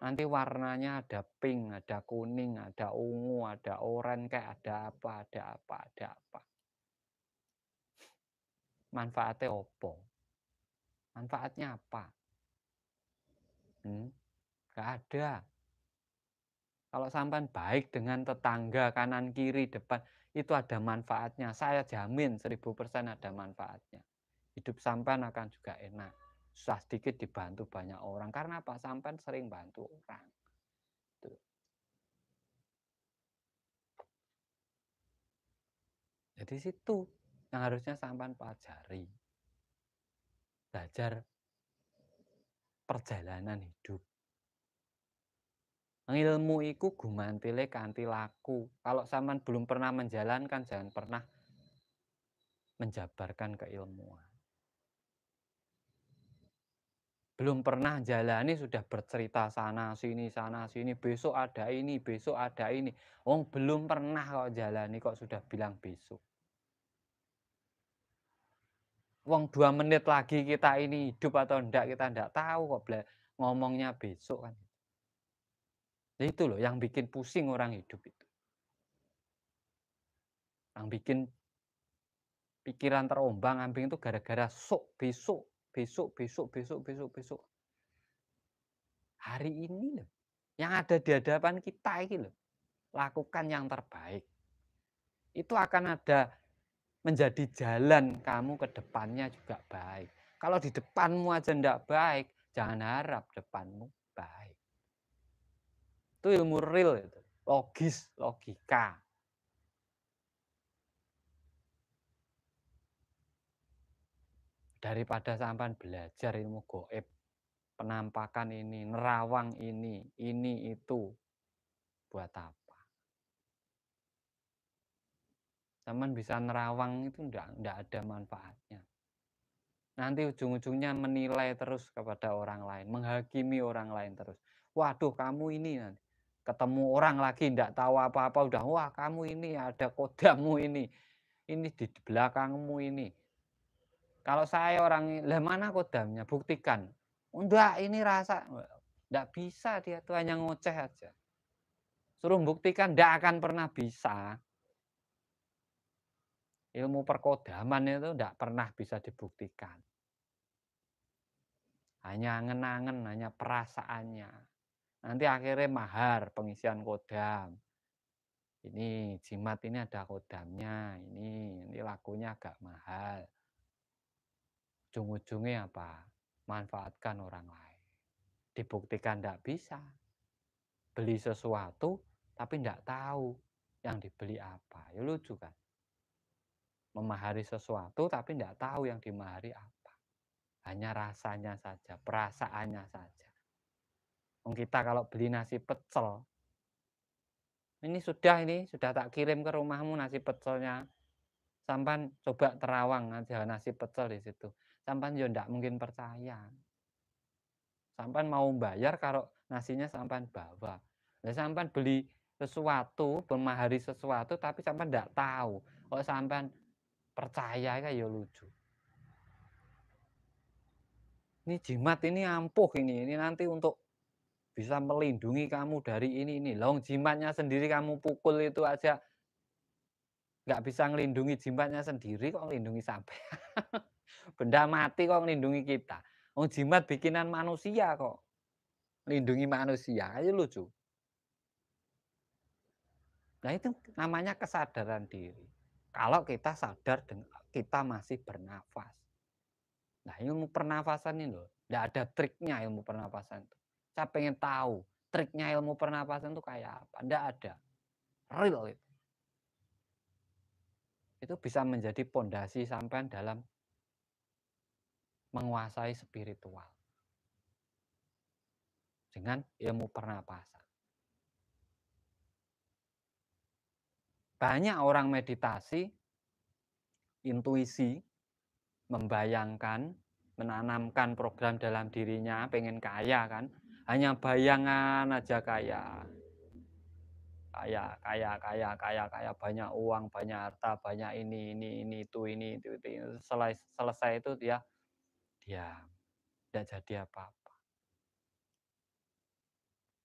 Nanti warnanya ada pink, ada kuning, ada ungu, ada oranye, kayak ada apa, ada apa, ada apa. Manfaatnya opo? Manfaatnya apa? Gak ada. Kalau sampai baik dengan tetangga, kanan, kiri, depan, itu ada manfaatnya. Saya jamin 1000% ada manfaatnya. Hidup sampean akan juga enak. Susah sedikit dibantu banyak orang. Karena apa? Sampean sering bantu orang. Tuh. Jadi situ yang harusnya sampean pelajari. Belajar perjalanan hidup. Ilmu iku gumantile kanthi laku. Kalau sampean belum pernah menjalankan, jangan pernah menjabarkan keilmuan. Belum pernah jalani sudah bercerita sana sini, besok ada ini, besok ada ini. Belum pernah kok jalani kok sudah bilang besok. 2 menit lagi kita ini hidup atau enggak kita enggak tahu kok ngomongnya besok kan. Itu loh yang bikin pusing orang hidup itu. Yang bikin pikiran terombang-ambing itu gara-gara besok. Hari ini loh, yang ada di hadapan kita ini loh, lakukan yang terbaik. Itu akan ada menjadi jalan kamu ke depannya juga baik. Kalau di depanmu aja enggak baik, jangan harap depanmu baik. Itu ilmu real itu, logis, logika. Daripada sampean belajar ilmu gaib, penampakan ini, nerawang ini itu, buat apa? Sampean bisa nerawang itu enggak ada manfaatnya. Nanti ujung-ujungnya menilai terus kepada orang lain, menghakimi orang lain terus. Waduh, kamu ini nanti ketemu orang lagi enggak tahu apa-apa udah, wah kamu ini ada kodammu ini di belakangmu ini. Kalau saya orang, lah mana kodamnya? Buktikan. Enggak, ini rasa enggak bisa, dia tuh hanya ngoceh aja. Suruh buktikan enggak akan pernah bisa. Ilmu perkodaman itu enggak pernah bisa dibuktikan. Hanya angen-angen, hanya perasaannya. Nanti akhirnya mahar pengisian kodam. Ini jimat ini ada kodamnya, ini lakunya agak mahal. Ujung-ujungnya apa? Manfaatkan orang lain. Dibuktikan tidak bisa. Beli sesuatu tapi tidak tahu yang dibeli apa. Ya lucu kan? Memahari sesuatu tapi tidak tahu yang dimahari apa. Hanya rasanya saja, perasaannya saja. Kita kalau beli nasi pecel, ini sudah tak kirim ke rumahmu nasi pecelnya. Sampan coba terawang aja nasi pecel di situ. Sampan yo ndak mungkin percaya. Sampan mau bayar kalau nasinya sampan bawa. Lah sampan beli sesuatu, memahari sesuatu tapi sampan ndak tahu. Kok sampan percaya kan ya lucu. Ini jimat ini ampuh ini nanti untuk bisa melindungi kamu dari ini. Long jimatnya sendiri kamu pukul itu aja nggak bisa ngelindungi jimatnya sendiri kok ngelindungi sampai. Benda mati kok ngelindungi kita. Oh jimat bikinan manusia kok. Lindungi manusia, aja lucu. Nah itu namanya kesadaran diri. Kalau kita sadar kita masih bernafas. Nah ilmu pernafasan ini loh, tidak ada triknya ilmu pernafasan itu. Saya pengen tahu triknya ilmu pernafasan itu kayak apa. Tidak ada. Real itu. Itu bisa menjadi pondasi sampean dalam menguasai spiritual. Dengan ilmu pernapasan. Banyak orang meditasi, intuisi, membayangkan, menanamkan program dalam dirinya, pengen kaya kan, hanya bayangan aja kaya, banyak uang, banyak harta, banyak ini itu. Selesai itu dia tidak jadi apa-apa.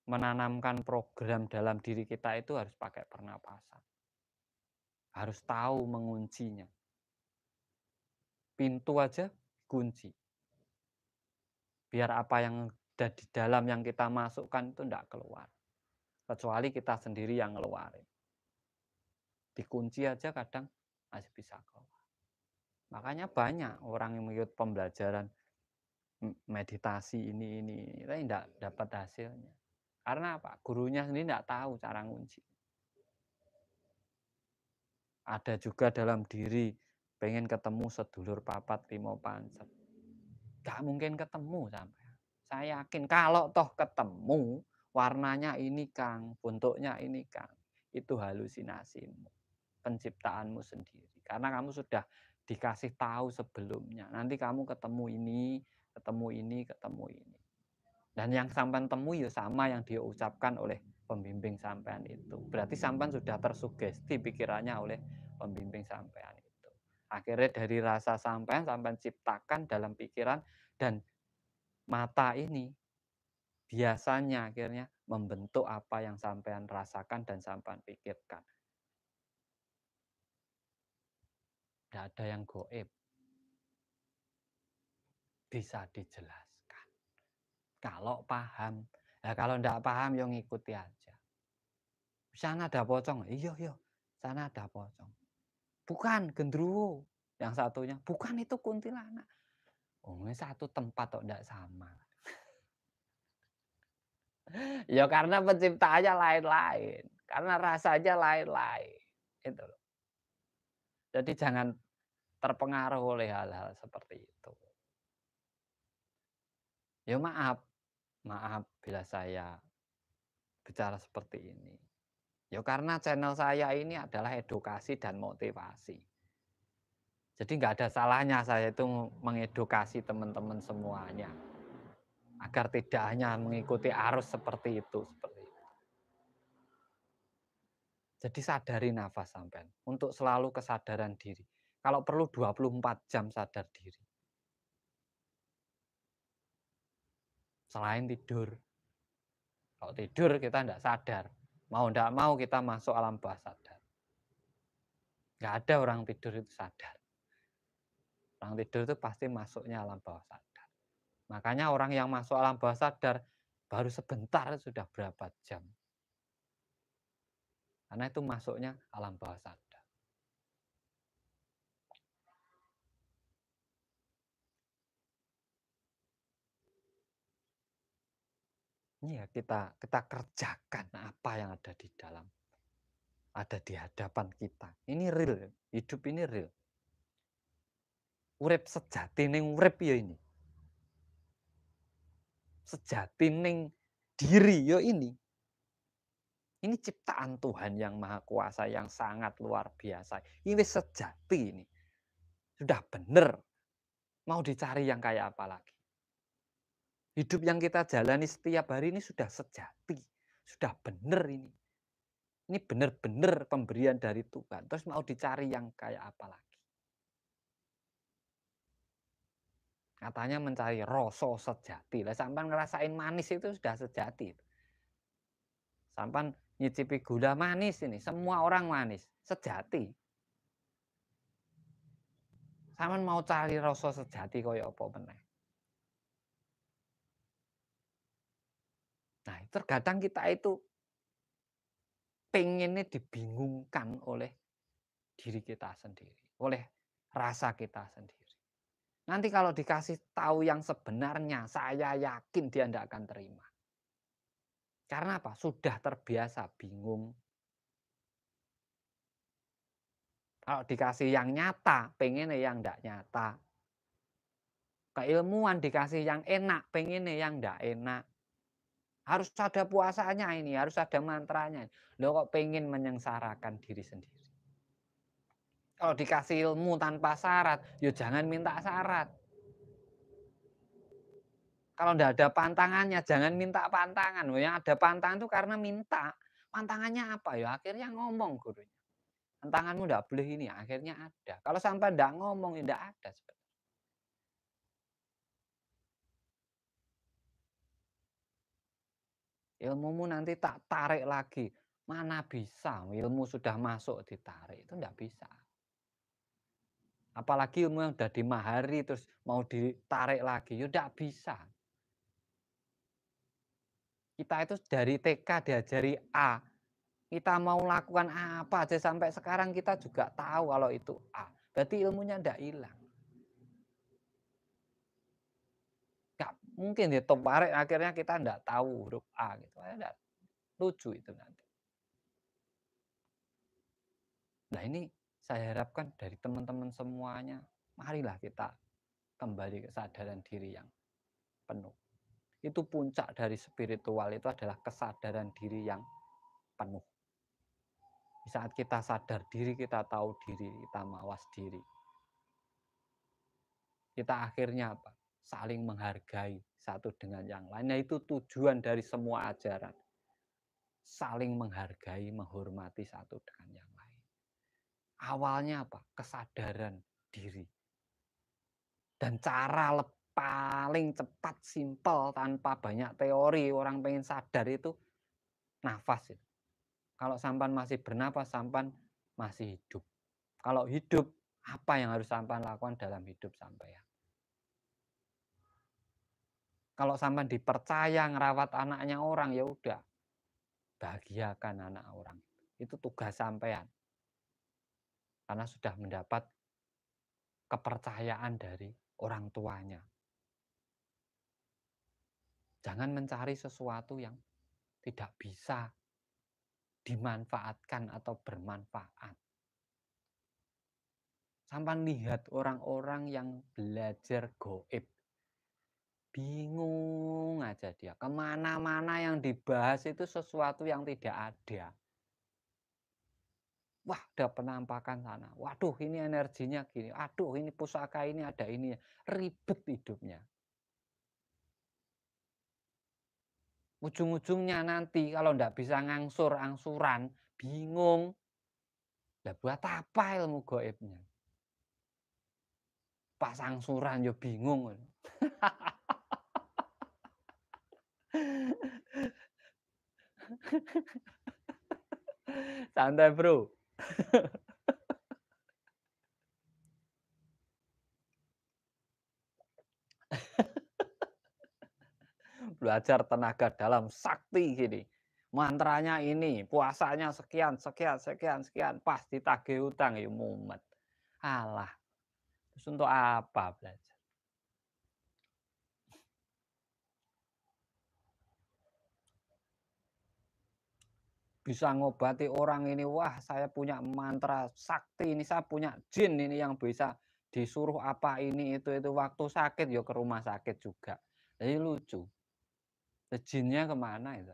Menanamkan program dalam diri kita itu harus pakai pernapasan. Harus tahu menguncinya. Pintu aja kunci. Biar apa yang ada di dalam yang kita masukkan itu tidak keluar. Kecuali kita sendiri yang ngeluarin. Dikunci aja kadang masih bisa keluar. Makanya banyak orang yang mengikut pembelajaran meditasi ini tapi tidak dapat hasilnya. Karena apa? Gurunya sendiri tidak tahu cara ngunci. Ada juga dalam diri pengen ketemu sedulur papat limo pancet. Gak mungkin ketemu sampai. Saya yakin kalau toh ketemu, warnanya ini Kang, bentuknya ini Kang. Itu halusinasimu, penciptaanmu sendiri. Karena kamu sudah dikasih tahu sebelumnya. Nanti kamu ketemu ini, ketemu ini, ketemu ini. Dan yang sampean temui ya sama yang dia ucapkan oleh pembimbing sampean itu. Berarti sampean sudah tersugesti pikirannya oleh pembimbing sampean itu. Akhirnya dari rasa sampean ciptakan dalam pikiran dan mata ini biasanya akhirnya membentuk apa yang sampean rasakan dan sampean pikirkan. Tidak ada yang goib. Bisa dijelaskan. Kalau paham. Nah, kalau tidak paham, ya ngikuti aja. Sana ada pocong. Iya. Sana ada pocong. Bukan, gendruwo. Yang satunya, bukan itu kuntilanak. Oh, ini satu tempat kok tidak sama. Ya karena penciptaannya lain-lain. Karena rasanya lain-lain. Itu loh. Jadi jangan terpengaruh oleh hal-hal seperti itu. Ya maaf bila saya bicara seperti ini. Ya karena channel saya ini adalah edukasi dan motivasi. Jadi nggak ada salahnya saya itu mengedukasi teman-teman semuanya. Agar tidak hanya mengikuti arus seperti itu. Jadi sadari nafas sampean. Untuk selalu kesadaran diri. Kalau perlu 24 jam sadar diri. Selain tidur. Kalau tidur kita tidak sadar. Mau tidak mau kita masuk alam bawah sadar. Nggak ada orang tidur itu sadar. Orang tidur itu pasti masuknya alam bawah sadar. Makanya orang yang masuk alam bawah sadar baru sebentar sudah berapa jam. Karena itu masuknya alam bawah sadar. Ini ya kita kerjakan apa yang ada di dalam. Ada di hadapan kita. Ini real. Hidup ini real. Urip sejati ning urip ya ini. Sejati ning diri ya ini. Ini ciptaan Tuhan yang Maha Kuasa yang sangat luar biasa. Ini sejati ini. Sudah benar. Mau dicari yang kayak apa lagi? Hidup yang kita jalani setiap hari ini sudah sejati. Sudah benar ini. Ini benar-benar pemberian dari Tuhan. Terus mau dicari yang kayak apa lagi? Katanya mencari rasa sejati. Lah sampai ngerasain manis itu sudah sejati. Sampai nyicipi gula manis ini, semua orang manis, sejati. Sampai mau cari rasa sejati kaya apa meneh. Nah, terkadang kita itu pengennya dibingungkan oleh diri kita sendiri, oleh rasa kita sendiri. Nanti kalau dikasih tahu yang sebenarnya, saya yakin dia tidak akan terima. Karena apa? Sudah terbiasa bingung. Kalau dikasih yang nyata, pengennya yang tidak nyata. Keilmuan dikasih yang enak, pengennya yang tidak enak. Harus ada puasanya ini, harus ada mantranya. Loh kok pengen menyengsarakan diri sendiri. Kalau dikasih ilmu tanpa syarat, ya jangan minta syarat. Kalau tidak ada pantangannya, jangan minta pantangan. Yang ada pantangan itu karena minta. Pantangannya apa ya? Akhirnya ngomong gurunya. Pantanganmu tidak boleh ini, akhirnya ada. Kalau sampai tidak ngomong, tidak ada sebenarnya. Ilmumu nanti tak tarik lagi. Mana bisa, ilmu sudah masuk ditarik. Itu tidak bisa. Apalagi ilmu yang sudah dimahari terus mau ditarik lagi, ya tidak bisa. Kita itu dari TK diajari A. Kita mau lakukan apa aja sampai sekarang kita juga tahu kalau itu A. Berarti ilmunya tidak hilang. Nggak mungkin ditarik akhirnya kita tidak tahu huruf A gitu. Tidak lucu itu nanti. Nah ini saya harapkan dari teman-teman semuanya, marilah kita kembali kesadaran diri yang penuh. Itu puncak dari spiritual itu adalah kesadaran diri yang penuh. Di saat kita sadar diri, kita tahu diri, kita mawas diri. Kita akhirnya apa? Saling menghargai satu dengan yang lain. Nah itu tujuan dari semua ajaran. Saling menghargai, menghormati satu dengan yang lain. Awalnya apa? Kesadaran diri. Dan cara paling cepat, simpel, tanpa banyak teori, orang pengen sadar itu nafas. Kalau sampan masih bernapas, sampan masih hidup. Kalau hidup, apa yang harus sampan lakukan dalam hidup sampean? Kalau sampan dipercaya ngerawat anaknya orang, ya udah, bahagiakan anak orang. Itu tugas sampean. Karena sudah mendapat kepercayaan dari orang tuanya. Jangan mencari sesuatu yang tidak bisa dimanfaatkan atau bermanfaat. Sampai lihat orang-orang yang belajar goib. Bingung aja dia. Kemana-mana yang dibahas itu sesuatu yang tidak ada. Wah, ada penampakan sana. Waduh, ini energinya gini. Aduh, ini pusaka ini ada ini. Ribet hidupnya. Ujung-ujungnya nanti kalau nggak bisa angsuran, bingung. Lah buat apa ilmu goibnya? Pas angsuran ya bingung. Santai, Bro. Belajar tenaga dalam sakti gini. Mantranya ini, puasanya sekian, sekian, sekian, sekian. Pas ditagih utang ya mumet. Alah. Terus untuk apa belajar? Bisa ngobati orang ini, wah saya punya mantra sakti ini, saya punya jin ini yang bisa disuruh apa ini itu waktu sakit ya ke rumah sakit juga. Jadi lucu. Jinnya kemana itu?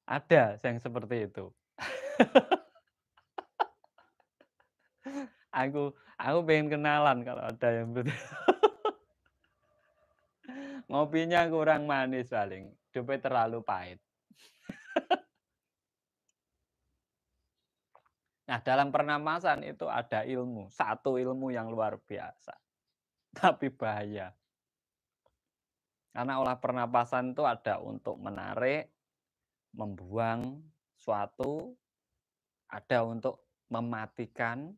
Ada yang seperti itu. Aku pengen kenalan kalau ada yang seperti ngopinya kurang manis paling, hidupnya terlalu pahit. Nah, dalam pernapasan itu ada ilmu, satu ilmu yang luar biasa, tapi bahaya. Karena olah pernapasan itu ada untuk menarik, membuang suatu, ada untuk mematikan,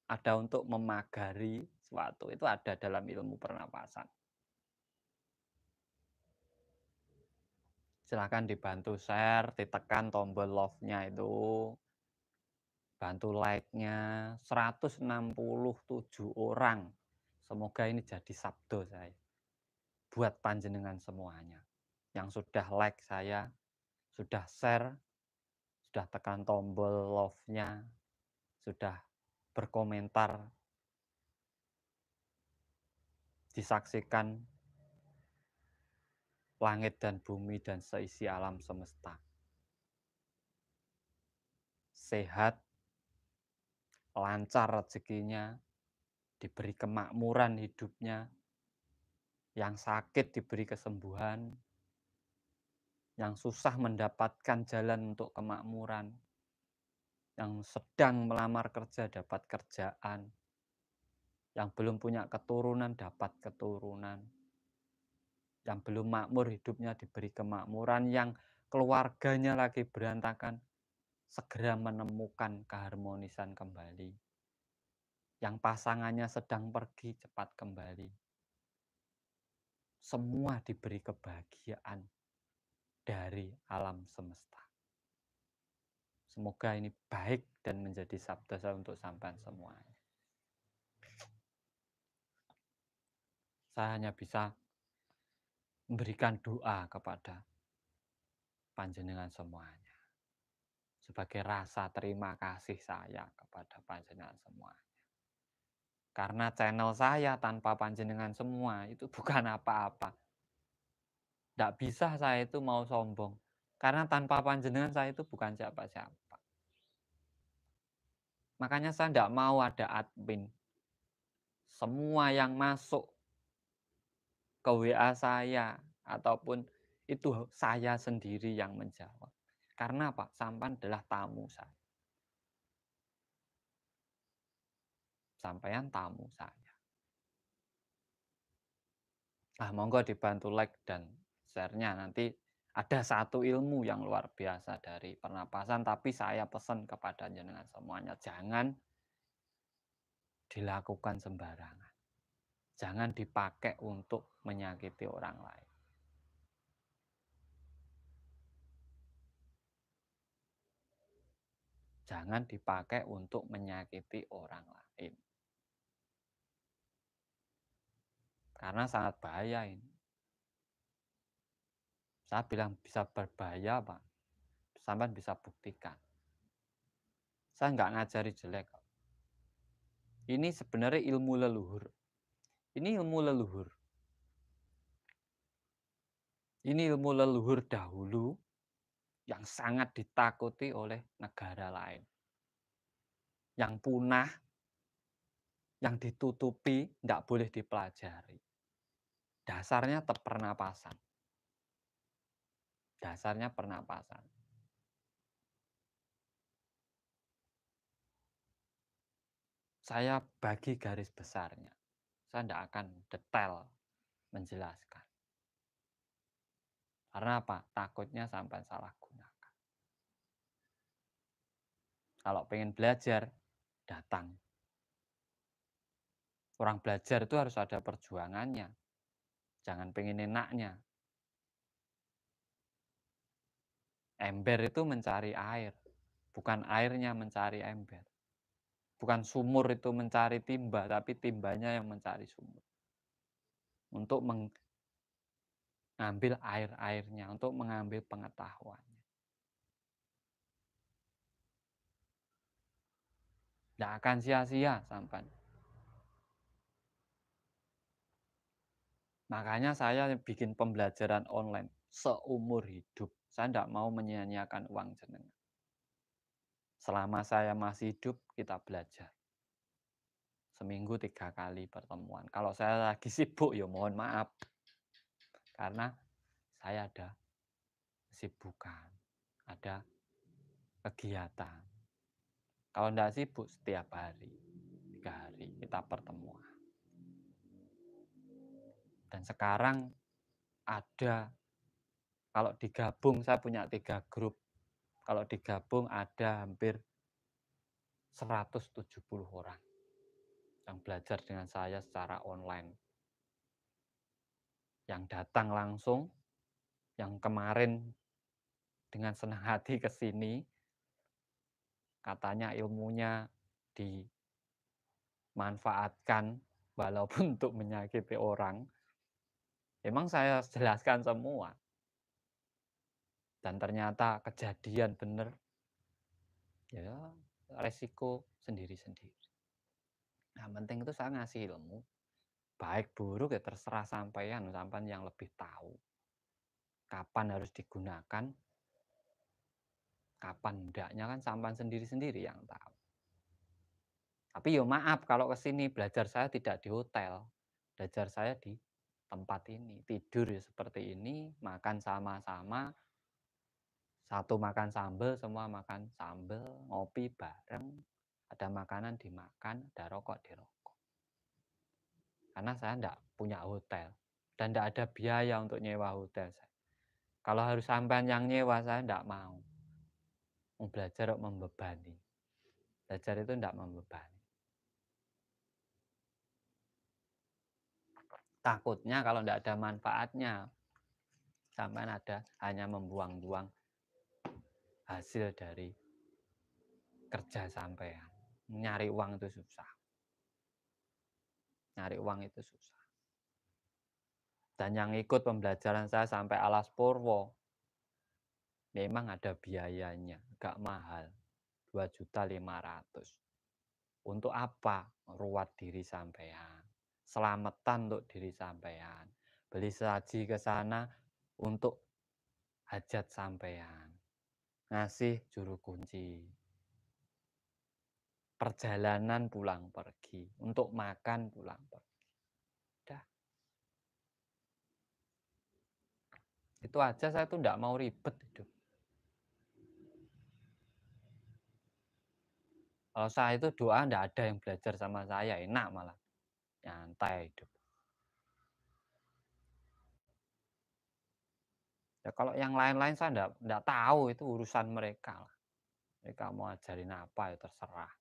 ada untuk memagari suatu. Itu ada dalam ilmu pernapasan. Silahkan dibantu share, ditekan tombol love-nya itu, bantu like-nya 167 orang. Semoga ini jadi sabdo saya buat panjenengan semuanya. Yang sudah like saya, sudah share, sudah tekan tombol love-nya, sudah berkomentar, disaksikan langit dan bumi dan seisi alam semesta. Sehat, lancar rezekinya, diberi kemakmuran hidupnya, yang sakit diberi kesembuhan, yang susah mendapatkan jalan untuk kemakmuran, yang sedang melamar kerja dapat kerjaan, yang belum punya keturunan dapat keturunan, yang belum makmur hidupnya diberi kemakmuran, yang keluarganya lagi berantakan segera menemukan keharmonisan kembali, yang pasangannya sedang pergi cepat kembali. Semua diberi kebahagiaan dari alam semesta. Semoga ini baik dan menjadi sabda saya untuk sampean semuanya. Saya hanya bisa memberikan doa kepada panjenengan semuanya sebagai rasa terima kasih saya kepada panjenengan semuanya. Karena channel saya tanpa panjenengan semua itu bukan apa-apa. Tidak bisa saya itu mau sombong. Karena tanpa panjenengan saya itu bukan siapa-siapa. Makanya saya tidak mau ada admin. Semua yang masuk ke WA saya ataupun itu saya sendiri yang menjawab. Karena apa? Sampan adalah tamu saya. Sampean tamu saya. Monggo dibantu like dan share-nya. Nanti ada satu ilmu yang luar biasa dari pernapasan, tapi saya pesan kepada jenengan semuanya, jangan dilakukan sembarangan. Jangan dipakai untuk menyakiti orang lain. Jangan dipakai untuk menyakiti orang lain. Karena sangat bahaya ini. Saya bilang bisa berbahaya, Pak. Sampai bisa buktikan. Saya nggak ngajari jelek. Ini sebenarnya ilmu leluhur. Ini ilmu leluhur. Ini ilmu leluhur dahulu yang sangat ditakuti oleh negara lain. Yang punah, yang ditutupi, tidak boleh dipelajari. Dasarnya tetap pernapasan. Dasarnya pernapasan. Saya bagi garis besarnya. Saya tidak akan detail menjelaskan. Karena apa? Takutnya sampai salah gunakan. Kalau pengen belajar, datang. Orang belajar itu harus ada perjuangannya. Jangan pengen enaknya. Ember itu mencari air. Bukan airnya mencari ember. Bukan sumur itu mencari timba, tapi timbanya yang mencari sumur. Untuk mengambil air-airnya, untuk mengambil pengetahuannya. Tidak akan sia-sia sampai. Makanya saya bikin pembelajaran online seumur hidup. Saya tidak mau menyia-nyiakan uang jenengan. Selama saya masih hidup, kita belajar. Seminggu 3 kali pertemuan. Kalau saya lagi sibuk, ya mohon maaf. Karena saya ada kesibukan, ada kegiatan. Kalau tidak sibuk, setiap hari, 3 hari kita pertemuan. Dan sekarang ada, kalau digabung, saya punya 3 grup. Kalau digabung ada hampir 170 orang yang belajar dengan saya secara online. Yang datang langsung, yang kemarin dengan senang hati ke sini, katanya ilmunya dimanfaatkan walaupun untuk menyakiti orang. Memang saya jelaskan semua. Dan ternyata kejadian benar. Ya, resiko sendiri-sendiri. Yang penting itu saya ngasih ilmu. Baik buruk ya terserah sampean yang lebih tahu. Kapan harus digunakan, kapan hendaknya kan sampean sendiri-sendiri yang tahu. Tapi yo maaf kalau ke sini belajar saya tidak di hotel. Belajar saya di tempat ini. Tidur ya seperti ini, makan sama-sama. Satu makan sambal, semua makan sambal, ngopi bareng. Ada makanan dimakan, ada rokok dirokok. Karena saya tidak punya hotel. Dan tidak ada biaya untuk nyewa hotel saya. Kalau harus sampean yang nyewa, saya tidak mau. Belajar membebani. Belajar itu tidak membebani. Takutnya kalau tidak ada manfaatnya, sampean ada hanya membuang-buang hasil dari kerja sampean. Nyari uang itu susah. Nyari uang itu susah. Dan yang ikut pembelajaran saya sampai Alas Purwo, memang ada biayanya, gak mahal, 2.500.000. Untuk apa? Ruat diri sampean, selamatan untuk diri sampean, beli saji ke sana untuk hajat sampean, ngasih juru kunci, perjalanan pulang pergi, untuk makan pulang pergi. Udah. Itu aja saya tuh enggak mau ribet hidup. Kalau saya itu doa enggak ada yang belajar sama saya, enak malah. Nyantai hidup. Ya kalau yang lain-lain saya enggak tahu, itu urusan mereka lah. Mereka mau ajarin apa ya terserah.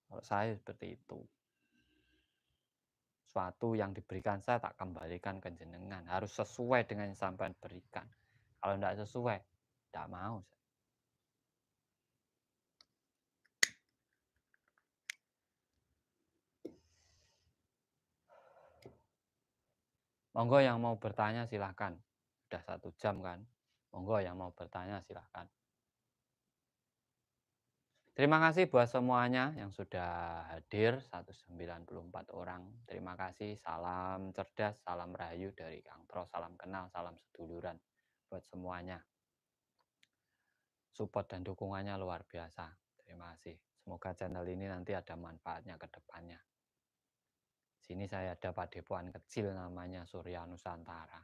Kalau saya seperti itu. Suatu yang diberikan saya tak kembalikan ke jenengan. Harus sesuai dengan yang sampean berikan. Kalau enggak sesuai, enggak mau. Monggo yang mau bertanya silahkan. Sudah 1 jam kan. Monggo yang mau bertanya silahkan. Terima kasih buat semuanya yang sudah hadir, 194 orang. Terima kasih, salam cerdas, salam rahayu dari Kang Pro, salam kenal, salam seduluran buat semuanya. Support dan dukungannya luar biasa. Terima kasih. Semoga channel ini nanti ada manfaatnya ke depannya. Sini saya ada padepokan kecil namanya Surya Nusantara.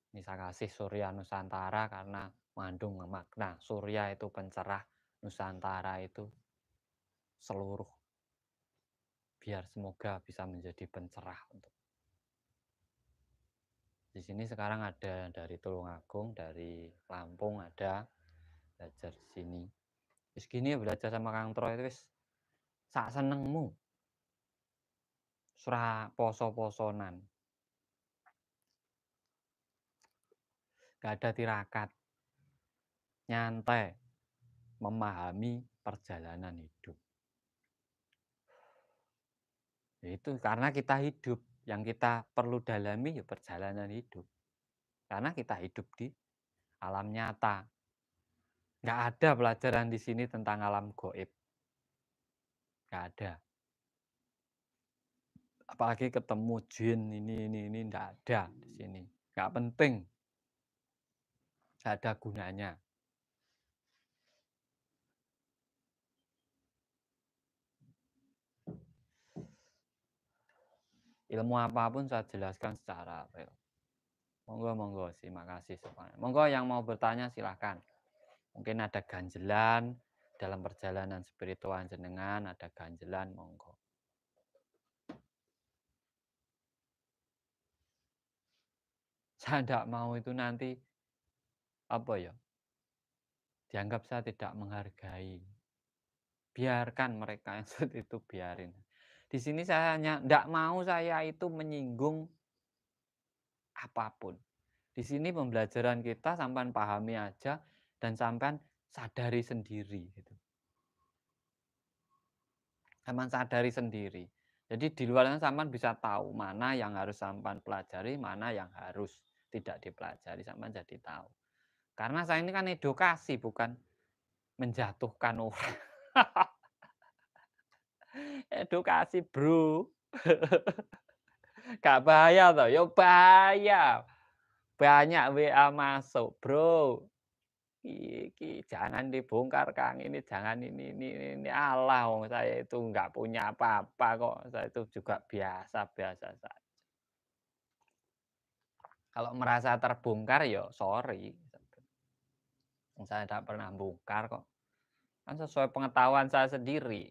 Ini saya kasih Surya Nusantara karena mengandung makna. Surya itu pencerah, Nusantara itu seluruh. Biar semoga bisa menjadi pencerah untuk. Di sini sekarang ada dari Tulungagung, dari Lampung ada belajar di sini. Terus gini belajar sama Kang Troy itu wis sak senengmu. Surah poso-posonan. Gak ada tirakat. Nyantai. Memahami perjalanan hidup. Itu karena kita hidup. Yang kita perlu dalami ya perjalanan hidup. Karena kita hidup di alam nyata. Gak ada pelajaran di sini tentang alam gaib. Gak ada. Apalagi ketemu jin ini nggak ada di sini. Nggak penting. ada gunanya. Ilmu apapun saya jelaskan secara real. Monggo, terima kasih semuanya. Monggo yang mau bertanya silahkan. Mungkin ada ganjelan dalam perjalanan spiritual jenengan, ada ganjelan, monggo. Saya tidak mau itu nanti apa ya? Dianggap saya tidak menghargai. Biarkan mereka yang seperti itu, biarin. Di sini saya hanya tidak mau saya itu menyinggung apapun. Di sini pembelajaran kita sampean pahami aja dan sampean sadari sendiri gitu. Sampean sadari sendiri. Jadi di luar sana sampean bisa tahu mana yang harus sampean pelajari, mana yang harus tidak dipelajari, sampean jadi tahu. Karena saya ini kan edukasi, bukan menjatuhkan orang. Edukasi, bro. Gak bahaya toh? Ya bahaya. Banyak WA masuk, bro. Iki jangan dibongkar Kang, ini jangan ini alah wong saya itu nggak punya apa-apa kok, saya itu juga biasa-biasa saja. Kalau merasa terbongkar ya sorry, saya tidak pernah bongkar kok, kan sesuai pengetahuan saya sendiri.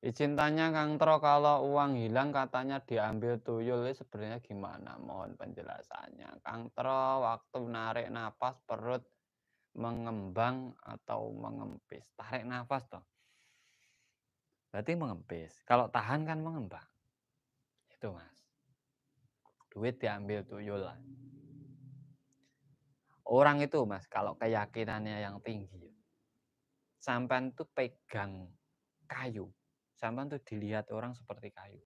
Izin tanya Kang Tro, kalau uang hilang katanya diambil tuyul, ini sebenarnya gimana? Mohon penjelasannya. Kang Tro, waktu narik napas perut mengembang atau mengempis? Tarik nafas toh. Berarti mengempis. Kalau tahan kan mengembang. Itu Mas. Duit diambil tuyul lah. Orang itu Mas, kalau keyakinannya yang tinggi, sampean tuh pegang kayu. Sampean tuh dilihat orang seperti kayu.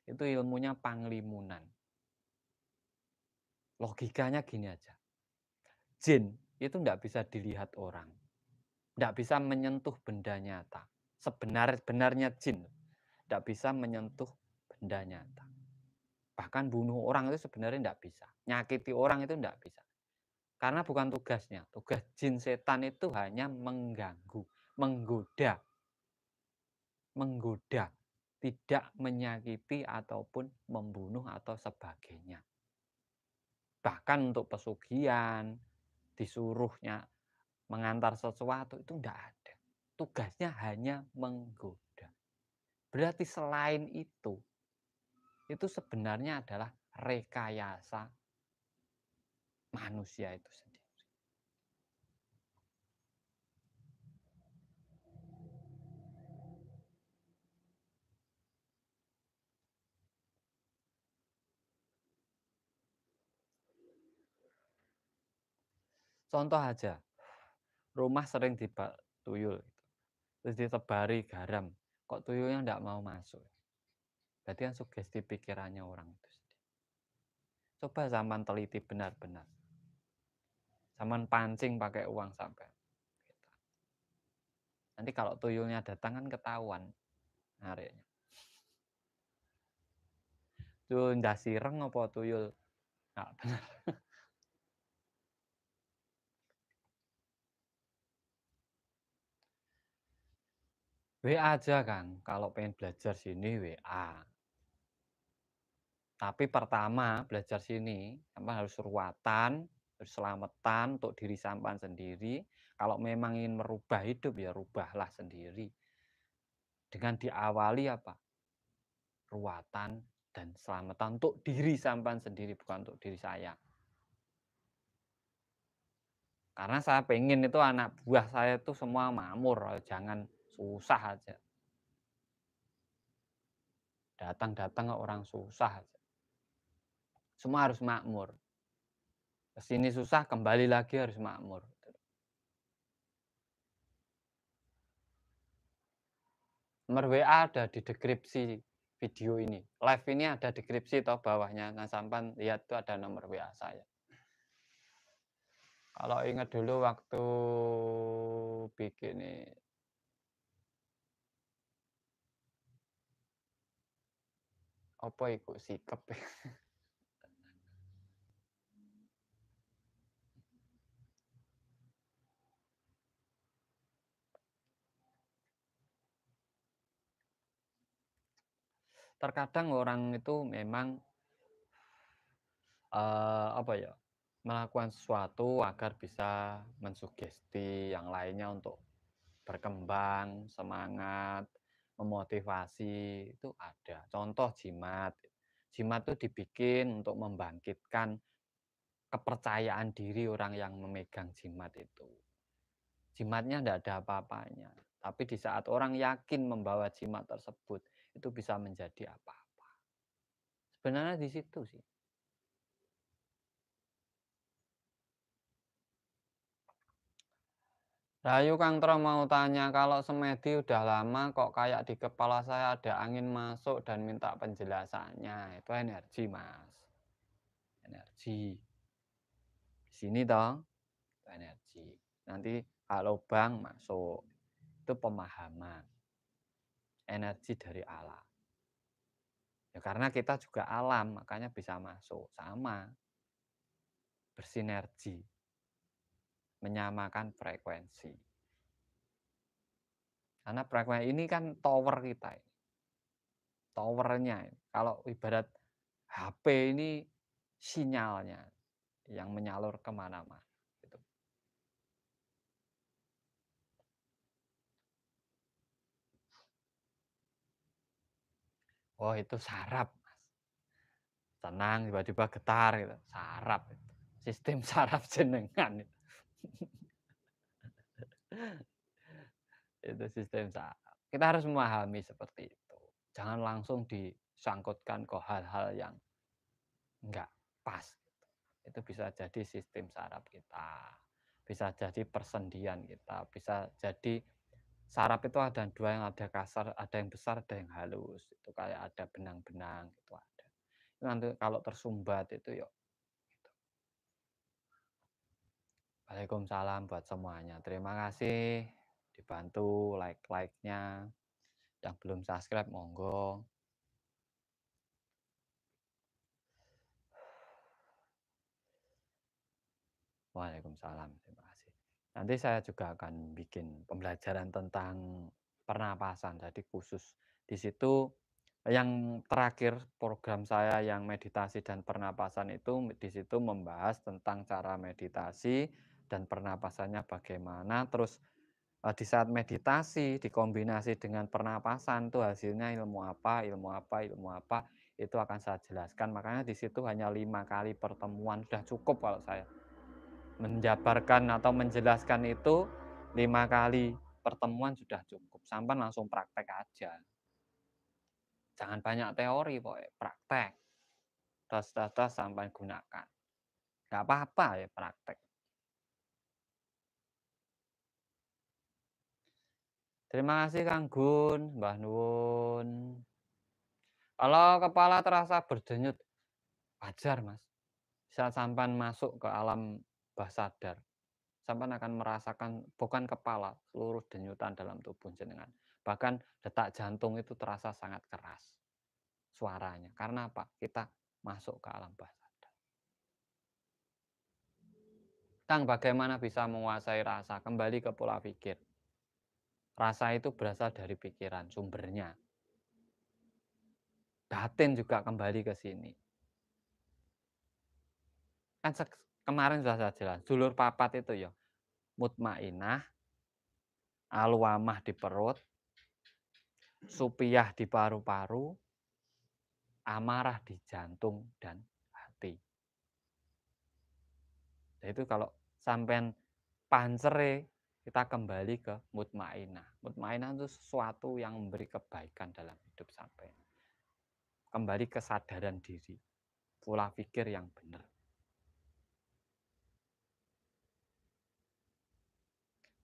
Itu ilmunya panglimunan. Logikanya gini aja. Jin itu tidak bisa dilihat orang. Tidak bisa menyentuh benda nyata. Sebenarnya jin tidak bisa menyentuh benda nyata. Bahkan bunuh orang itu sebenarnya tidak bisa. Nyakiti orang itu tidak bisa. Karena bukan tugasnya. Tugas jin setan itu hanya mengganggu, menggoda. Menggoda. Tidak menyakiti ataupun membunuh atau sebagainya. Bahkan untuk pesugihan, disuruhnya mengantar sesuatu itu tidak ada. Tugasnya hanya menggoda. Berarti selain itu sebenarnya adalah rekayasa manusia itu sendiri. Contoh aja, rumah sering tuyul, terus ditebari garam, kok tuyulnya tidak mau masuk. Berarti kan sugesti pikirannya orang itu sendiri. Coba zaman teliti benar-benar. Zaman pancing pakai uang sampai. Nanti kalau tuyulnya datang kan ketahuan nariknya. Tuyul ndasi reng apa tuyul? Nah, benar. WA aja Kang, kalau pengen belajar sini WA. Tapi pertama belajar sini, sampai harus ruatan, harus selamatan untuk diri sampean sendiri. Kalau memang ingin merubah hidup ya rubahlah sendiri. Dengan diawali apa? Ruatan dan selamatan untuk diri sampean sendiri, bukan untuk diri saya. Karena saya pengen itu anak buah saya itu semua makmur, jangan susah aja. Datang-datang orang susah aja. Semua harus makmur. Kesini susah, kembali lagi harus makmur. Nomor WA ada di deskripsi video ini. Live ini ada deskripsi toh bawahnya. Nah, sampai lihat tuh ada nomor WA saya. Kalau ingat dulu waktu bikin apa iku sikep. Terkadang orang itu memang apa ya, melakukan sesuatu agar bisa mensugesti yang lainnya untuk berkembang, semangat, memotivasi, itu ada. Contoh jimat. Jimat itu dibikin untuk membangkitkan kepercayaan diri orang yang memegang jimat itu. Jimatnya tidak ada apa-apanya, tapi di saat orang yakin membawa jimat tersebut, itu bisa menjadi apa-apa. Sebenarnya di situ sih. Rayu Kang Tro mau tanya, kalau semedi udah lama kok kayak di kepala saya ada angin masuk dan minta penjelasannya. Itu energi, Mas. Energi. Di sini toh, itu energi. Nanti kalau lubang masuk, itu pemahaman. Energi dari alam. Ya karena kita juga alam, makanya bisa masuk. Sama. Bersinergi. Menyamakan frekuensi. Karena frekuensi ini kan tower kita. Towernya. Kalau ibarat HP ini sinyalnya yang menyalur kemana-mana. Gitu. Oh itu saraf, Mas. Tenang tiba-tiba getar gitu. Saraf itu. Sistem saraf jenengan itu. Itu sistem saraf. Kita harus memahami seperti itu. Jangan langsung disangkutkan ke hal-hal yang enggak pas. Itu bisa jadi sistem saraf kita. Bisa jadi persendian kita. Bisa jadi saraf itu ada dua, yang ada kasar, ada yang besar, ada yang halus. Itu kayak ada benang-benang itu ada. Nanti kalau tersumbat itu yuk. Gitu. Waalaikumsalam buat semuanya. Terima kasih dibantu like-nya. Yang belum subscribe monggo. Waalaikumsalam. Terima kasih. Nanti saya juga akan bikin pembelajaran tentang pernapasan. Jadi khusus di situ yang terakhir program saya yang meditasi dan pernapasan itu di situ membahas tentang cara meditasi dan pernapasannya bagaimana. Terus di saat meditasi dikombinasi dengan pernapasan tuh hasilnya ilmu apa, ilmu apa, ilmu apa, itu akan saya jelaskan. Makanya di situ hanya 5 kali pertemuan sudah cukup kalau saya menjabarkan atau menjelaskan itu 5 kali pertemuan sudah cukup. Sampai langsung praktek aja. Jangan banyak teori, pokoknya praktek. Tes sampai gunakan. Nggak apa-apa ya praktek. Terima kasih Kang Gun, Mbah Nuwun. Kalau kepala terasa berdenyut, wajar Mas. Saat sampan masuk ke alam bawah sadar, sampan akan merasakan bukan kepala, seluruh denyutan dalam tubuh jenengan. Bahkan detak jantung itu terasa sangat keras suaranya. Karena apa? Kita masuk ke alam bawah sadar. Kang, bagaimana bisa menguasai rasa? Kembali ke pola pikir. Rasa itu berasal dari pikiran, sumbernya. Batin juga kembali ke sini. Kan kemarin sudah saya jelas, dulur papat itu ya. Mutmainah, alwamah di perut, supiyah di paru-paru, amarah di jantung dan hati. Nah, itu kalau sampean pancere, kita kembali ke mutmainah. Mutmainah itu sesuatu yang memberi kebaikan dalam hidup sampean. Kembali kesadaran diri, pola pikir yang benar.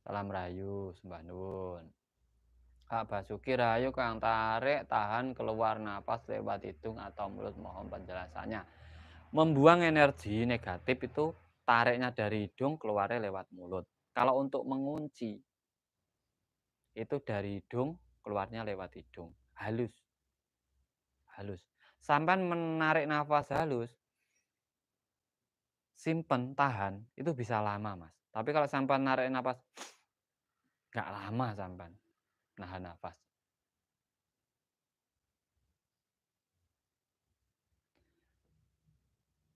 Salam rayu, sembah nuwun. Kak Basuki rayu Kang, tarik, tahan, keluar napas lewat hidung atau mulut, mohon penjelasannya. Membuang energi negatif itu tariknya dari hidung, keluarnya lewat mulut. Kalau untuk mengunci, itu dari hidung, keluarnya lewat hidung. Halus. Halus. Sampai menarik nafas halus, simpen, tahan, itu bisa lama, Mas. Tapi kalau sampai narik nafas, nggak lama sampai nahan nafas.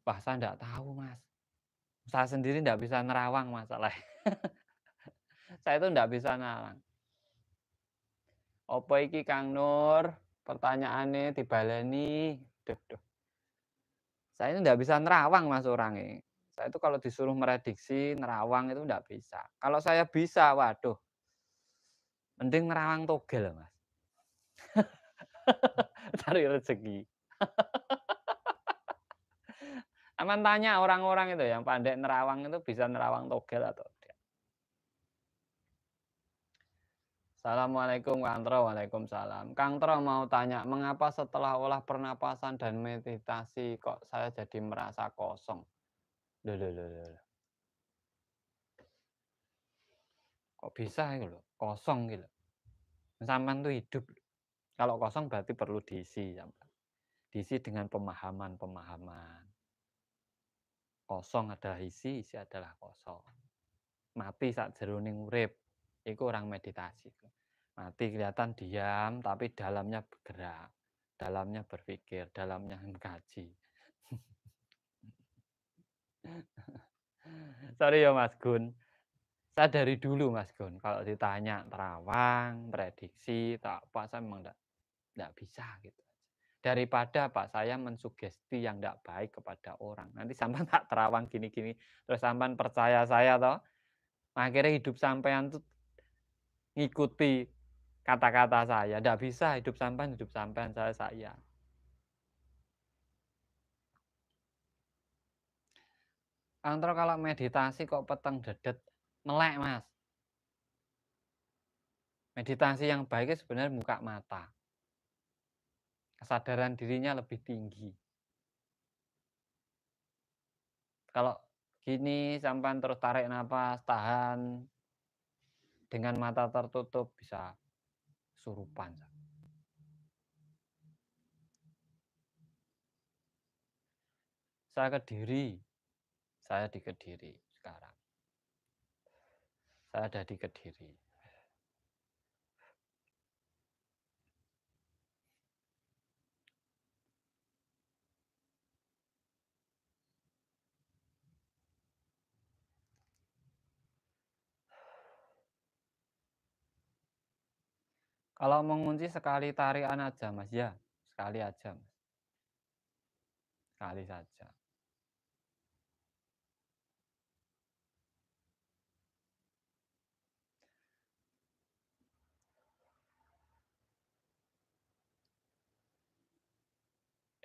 Wah, saya nggak tahu, Mas. Saya sendiri nggak bisa nerawang masalah. Saya itu nggak bisa nerawang. Apa iki Kang Nur? Pertanyaannya dibaleni. Duh. Saya itu nggak bisa nerawang, Mas, orangnya. Saya itu kalau disuruh merediksi, nerawang itu nggak bisa. Kalau saya bisa, waduh, mending nerawang togel, Mas. Cari rezeki. Aman tanya orang-orang itu yang pandai nerawang itu bisa nerawang togel atau tidak. Assalamualaikum Kang Tro, waalaikumsalam. Kang Tro mau tanya, mengapa setelah olah pernapasan dan meditasi kok saya jadi merasa kosong? Loh. Kok bisa gitu loh, kosong gitu. Sampean tuh hidup. Kalau kosong berarti perlu diisi, diisi dengan pemahaman-pemahaman. Kosong adalah isi adalah kosong. Mati sak jeroning urip, itu orang meditasi. Mati kelihatan diam, tapi dalamnya bergerak, dalamnya berpikir, dalamnya mengkaji. Sorry ya Mas Gun. Saya dari dulu Mas Gun, kalau ditanya terawang, prediksi, tak apa, saya memang enggak bisa gitu. Daripada Pak saya mensugesti yang enggak baik kepada orang. Nanti sampean tak terawang gini-gini, terus sampean percaya saya toh. Akhirnya hidup sampean tuh ngikuti kata-kata saya. Enggak bisa hidup sampean, saya. Antara kalau meditasi kok peteng dedet, melek Mas. Meditasi yang baik sebenarnya buka mata. Kesadaran dirinya lebih tinggi. Kalau gini sampai terus tarik nafas, tahan, dengan mata tertutup bisa surupan. Saya Kediri, saya di Kediri sekarang. Saya ada di Kediri. Kalau mengunci sekali tarikan aja Mas, ya sekali aja Mas. Sekali saja.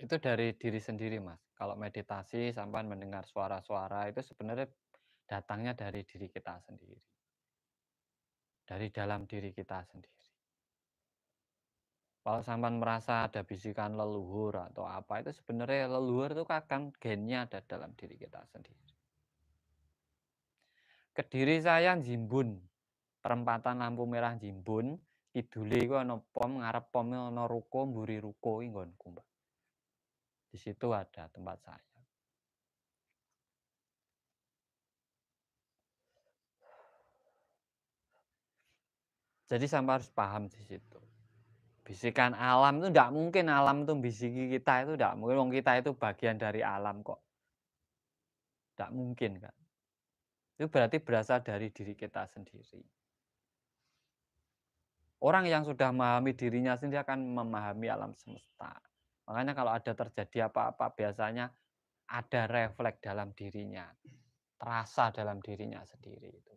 Itu dari diri sendiri Mas. Kalau meditasi sampai mendengar suara-suara itu sebenarnya datangnya dari diri kita sendiri. Dari dalam diri kita sendiri. Kalau sampai merasa ada bisikan leluhur atau apa, itu sebenarnya leluhur itu kan gennya ada dalam diri kita sendiri. Kediri saya Jimbun, perempatan lampu merah Jimbun, kidule iku ana pom, ngarep pome ana ruko, mburi ruko iki nggonku, Mbak. Di situ ada tempat saya. Jadi sampai harus paham di situ. Bisikan alam itu tidak mungkin alam itu bisiki kita itu tidak mungkin. Wong kita itu bagian dari alam kok. Tidak mungkin kan. Itu berarti berasal dari diri kita sendiri. Orang yang sudah memahami dirinya sendiri akan memahami alam semesta. Makanya kalau ada terjadi apa-apa biasanya ada refleks dalam dirinya. Terasa dalam dirinya sendiri itu.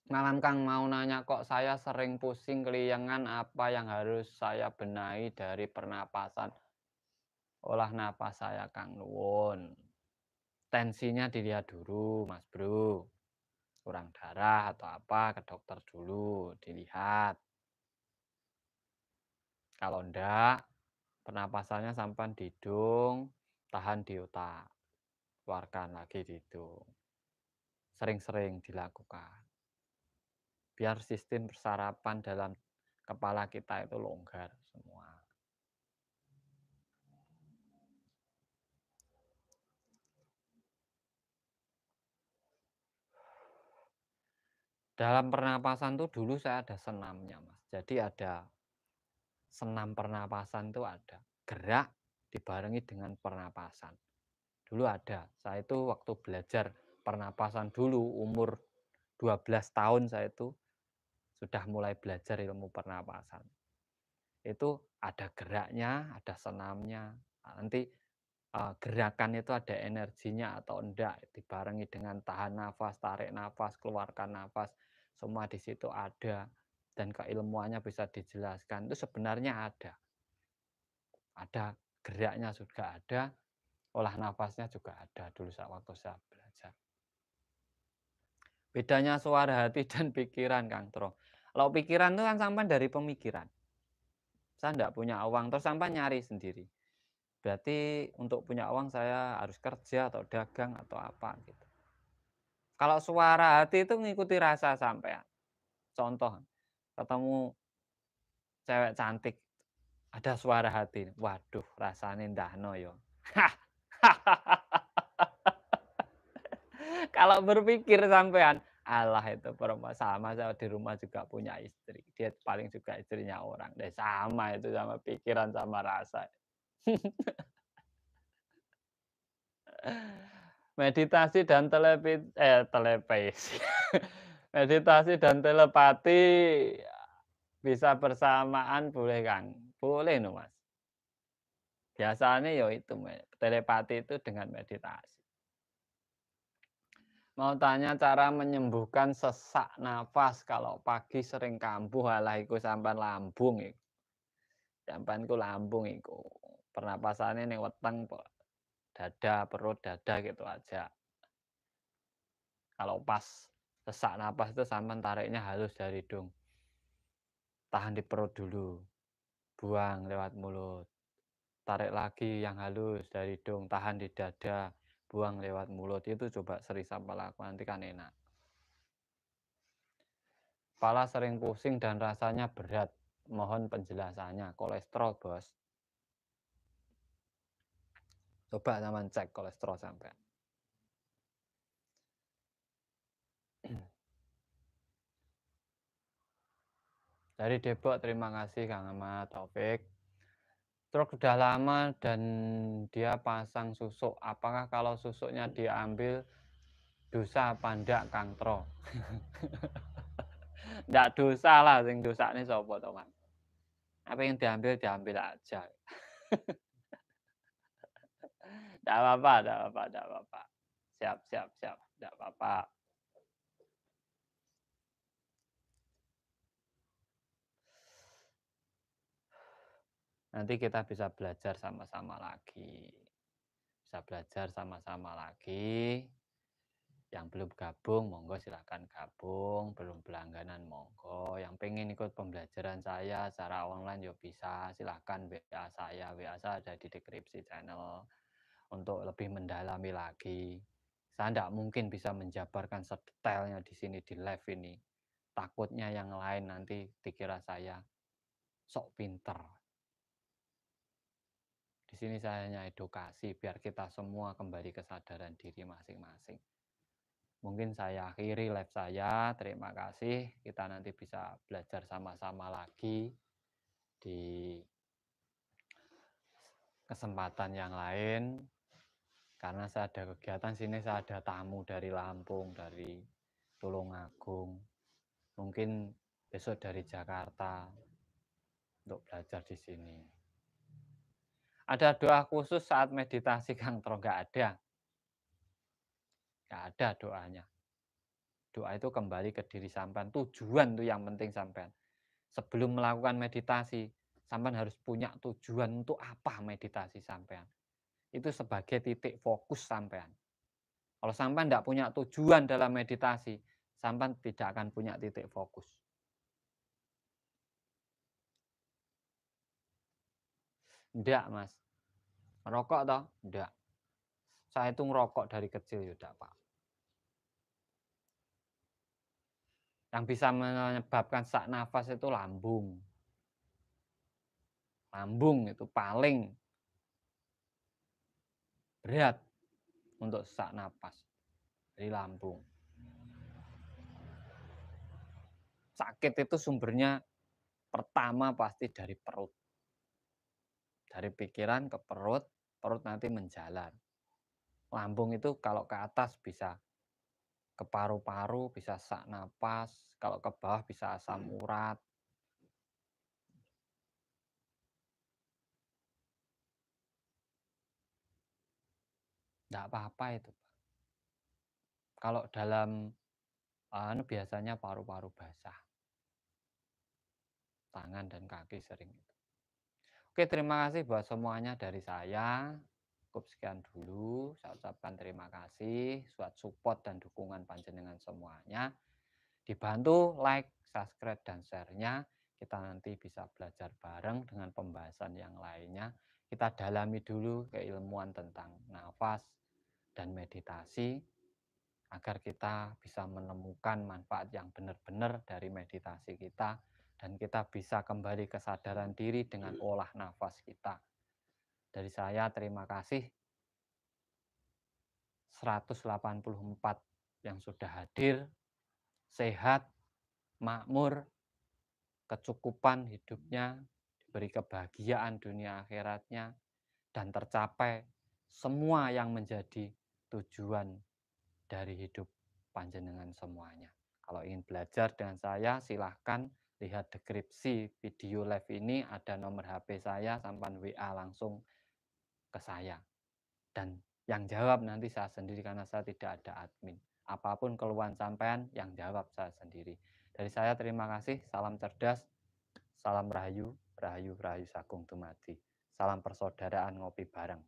Malam Kang mau nanya kok saya sering pusing keliengan apa yang harus saya benahi dari pernapasan. Olah napas saya Kang Nuwun. Tensinya dilihat dulu Mas Bro. Kurang darah atau apa ke dokter dulu dilihat. Kalau enggak pernapasannya sampai di hidung, tahan di otak. keluarkan lagi di hidung. Sering-sering dilakukan. Biar sistem sarapan dalam kepala kita itu longgar semua. Dalam pernapasan tuh dulu saya ada senamnya, Mas. Jadi ada senam pernapasan itu ada. Gerak dibarengi dengan pernapasan. Dulu ada. Saya itu waktu belajar pernapasan dulu umur 12 tahun saya itu sudah mulai belajar ilmu pernapasan. Itu ada geraknya, ada senamnya. Nanti gerakan itu ada energinya atau enggak, dibarengi dengan tahan nafas, tarik nafas, keluarkan nafas, semua di situ ada, dan keilmuannya bisa dijelaskan. Itu sebenarnya ada geraknya juga ada, olah nafasnya juga ada dulu waktu saya belajar. Bedanya suara hati dan pikiran, Kang Tro. Kalau pikiran itu kan sampai dari pemikiran. Saya enggak punya uang, terus sampai nyari sendiri. Berarti untuk punya uang saya harus kerja atau dagang atau apa gitu. Kalau suara hati itu ngikuti rasa sampean. Contoh, ketemu cewek cantik, ada suara hati, waduh rasane ndahno yo. Kalau berpikir sampean, alah itu perempuan sama saya di rumah juga punya istri. Dia paling juga istrinya orang. Deh sama itu sama pikiran sama rasa. Meditasi dan telepati. Meditasi dan telepati bisa bersamaan boleh, Kang? Boleh no, Mas. Biasanya ya itu telepati itu dengan meditasi. Mau tanya cara menyembuhkan sesak nafas kalau pagi sering kambuh, alah iku sampean lambung iku. Sampean ku lambung iku. Pernapasannya ning weteng dada, perut, dada gitu aja. Kalau pas sesak napas itu sampean tariknya halus dari hidung. Tahan di perut dulu. Buang lewat mulut. Tarik lagi yang halus dari hidung, tahan di dada, buang lewat mulut. Itu coba sering sampai lakukan, nanti kan enak. Kepala sering pusing dan rasanya berat. Mohon penjelasannya. Kolesterol, Bos. Coba sampean cek kolesterol sampean. Dari Depok, terima kasih Kang Ahmad Taufik. Truk sudah lama dan dia pasang susuk. Apakah kalau susuknya diambil dosa apa ndak, Kang Tro? Ndak dosa lah, sing dosane sapa to, Mas? Apa yang diambil diambil aja. Ndak apa-apa, ndak apa-apa, ndak apa-apa. Siap, siap, siap, ndak apa-apa. Nanti kita bisa belajar sama-sama lagi. Bisa belajar sama-sama lagi. Yang belum gabung, monggo silahkan gabung. Belum berlangganan, monggo. Yang pengen ikut pembelajaran saya secara online, yuk bisa. Silahkan WA saya. WA saya ada di deskripsi channel. Untuk lebih mendalami lagi. Saya tidak mungkin bisa menjabarkan sedetailnya di sini di live ini. Takutnya yang lain nanti dikira saya sok pinter. Di sini saya hanya edukasi biar kita semua kembali kesadaran diri masing-masing. Mungkin saya akhiri live saya. Terima kasih. Kita nanti bisa belajar sama-sama lagi di kesempatan yang lain. Karena saya ada kegiatan sini, saya ada tamu dari Lampung, dari Tulungagung. Mungkin besok dari Jakarta untuk belajar di sini. Ada doa khusus saat meditasi, Kang Tro? Nggak ada. Nggak ada doanya. Doa itu kembali ke diri sampean. Tujuan itu yang penting sampean. Sebelum melakukan meditasi, sampean harus punya tujuan untuk apa meditasi sampean. Itu sebagai titik fokus sampean. Kalau sampean tidak punya tujuan dalam meditasi, sampean tidak akan punya titik fokus. Enggak, Mas. Merokok toh? Enggak. Saya itu ngerokok dari kecil ya ndak, Pak. Yang bisa menyebabkan sesak nafas itu lambung. Lambung itu paling berat untuk sesak napas, dari lambung. Sakit itu sumbernya pertama pasti dari perut. Dari pikiran ke perut, perut nanti menjalar. Lambung itu kalau ke atas bisa ke paru-paru, bisa sesak napas, kalau ke bawah bisa asam urat. Enggak apa-apa itu, Pak. Kalau dalam biasanya paru-paru basah. Tangan dan kaki sering itu. Oke, terima kasih buat semuanya dari saya. Cukup sekian dulu. Saya ucapkan terima kasih buat support dan dukungan panjenengan semuanya. Dibantu like, subscribe, dan share-nya. Kita nanti bisa belajar bareng dengan pembahasan yang lainnya. Kita dalami dulu keilmuan tentang nafas dan meditasi agar kita bisa menemukan manfaat yang benar-benar dari meditasi kita dan kita bisa kembali kesadaran diri dengan olah nafas kita. Dari saya terima kasih 184 yang sudah hadir, sehat, makmur, kecukupan hidupnya, diberi kebahagiaan dunia akhiratnya, dan tercapai semua yang menjadi tujuan dari hidup panjenengan semuanya. Kalau ingin belajar dengan saya, silahkan lihat deskripsi video live ini, ada nomor HP saya, sampai WA langsung ke saya. Dan yang jawab nanti saya sendiri karena saya tidak ada admin. Apapun keluhan sampean, yang jawab saya sendiri. Dari saya terima kasih, salam cerdas, salam rahayu, rahayu, rahayu sagung dumadi. Salam persaudaraan ngopi bareng.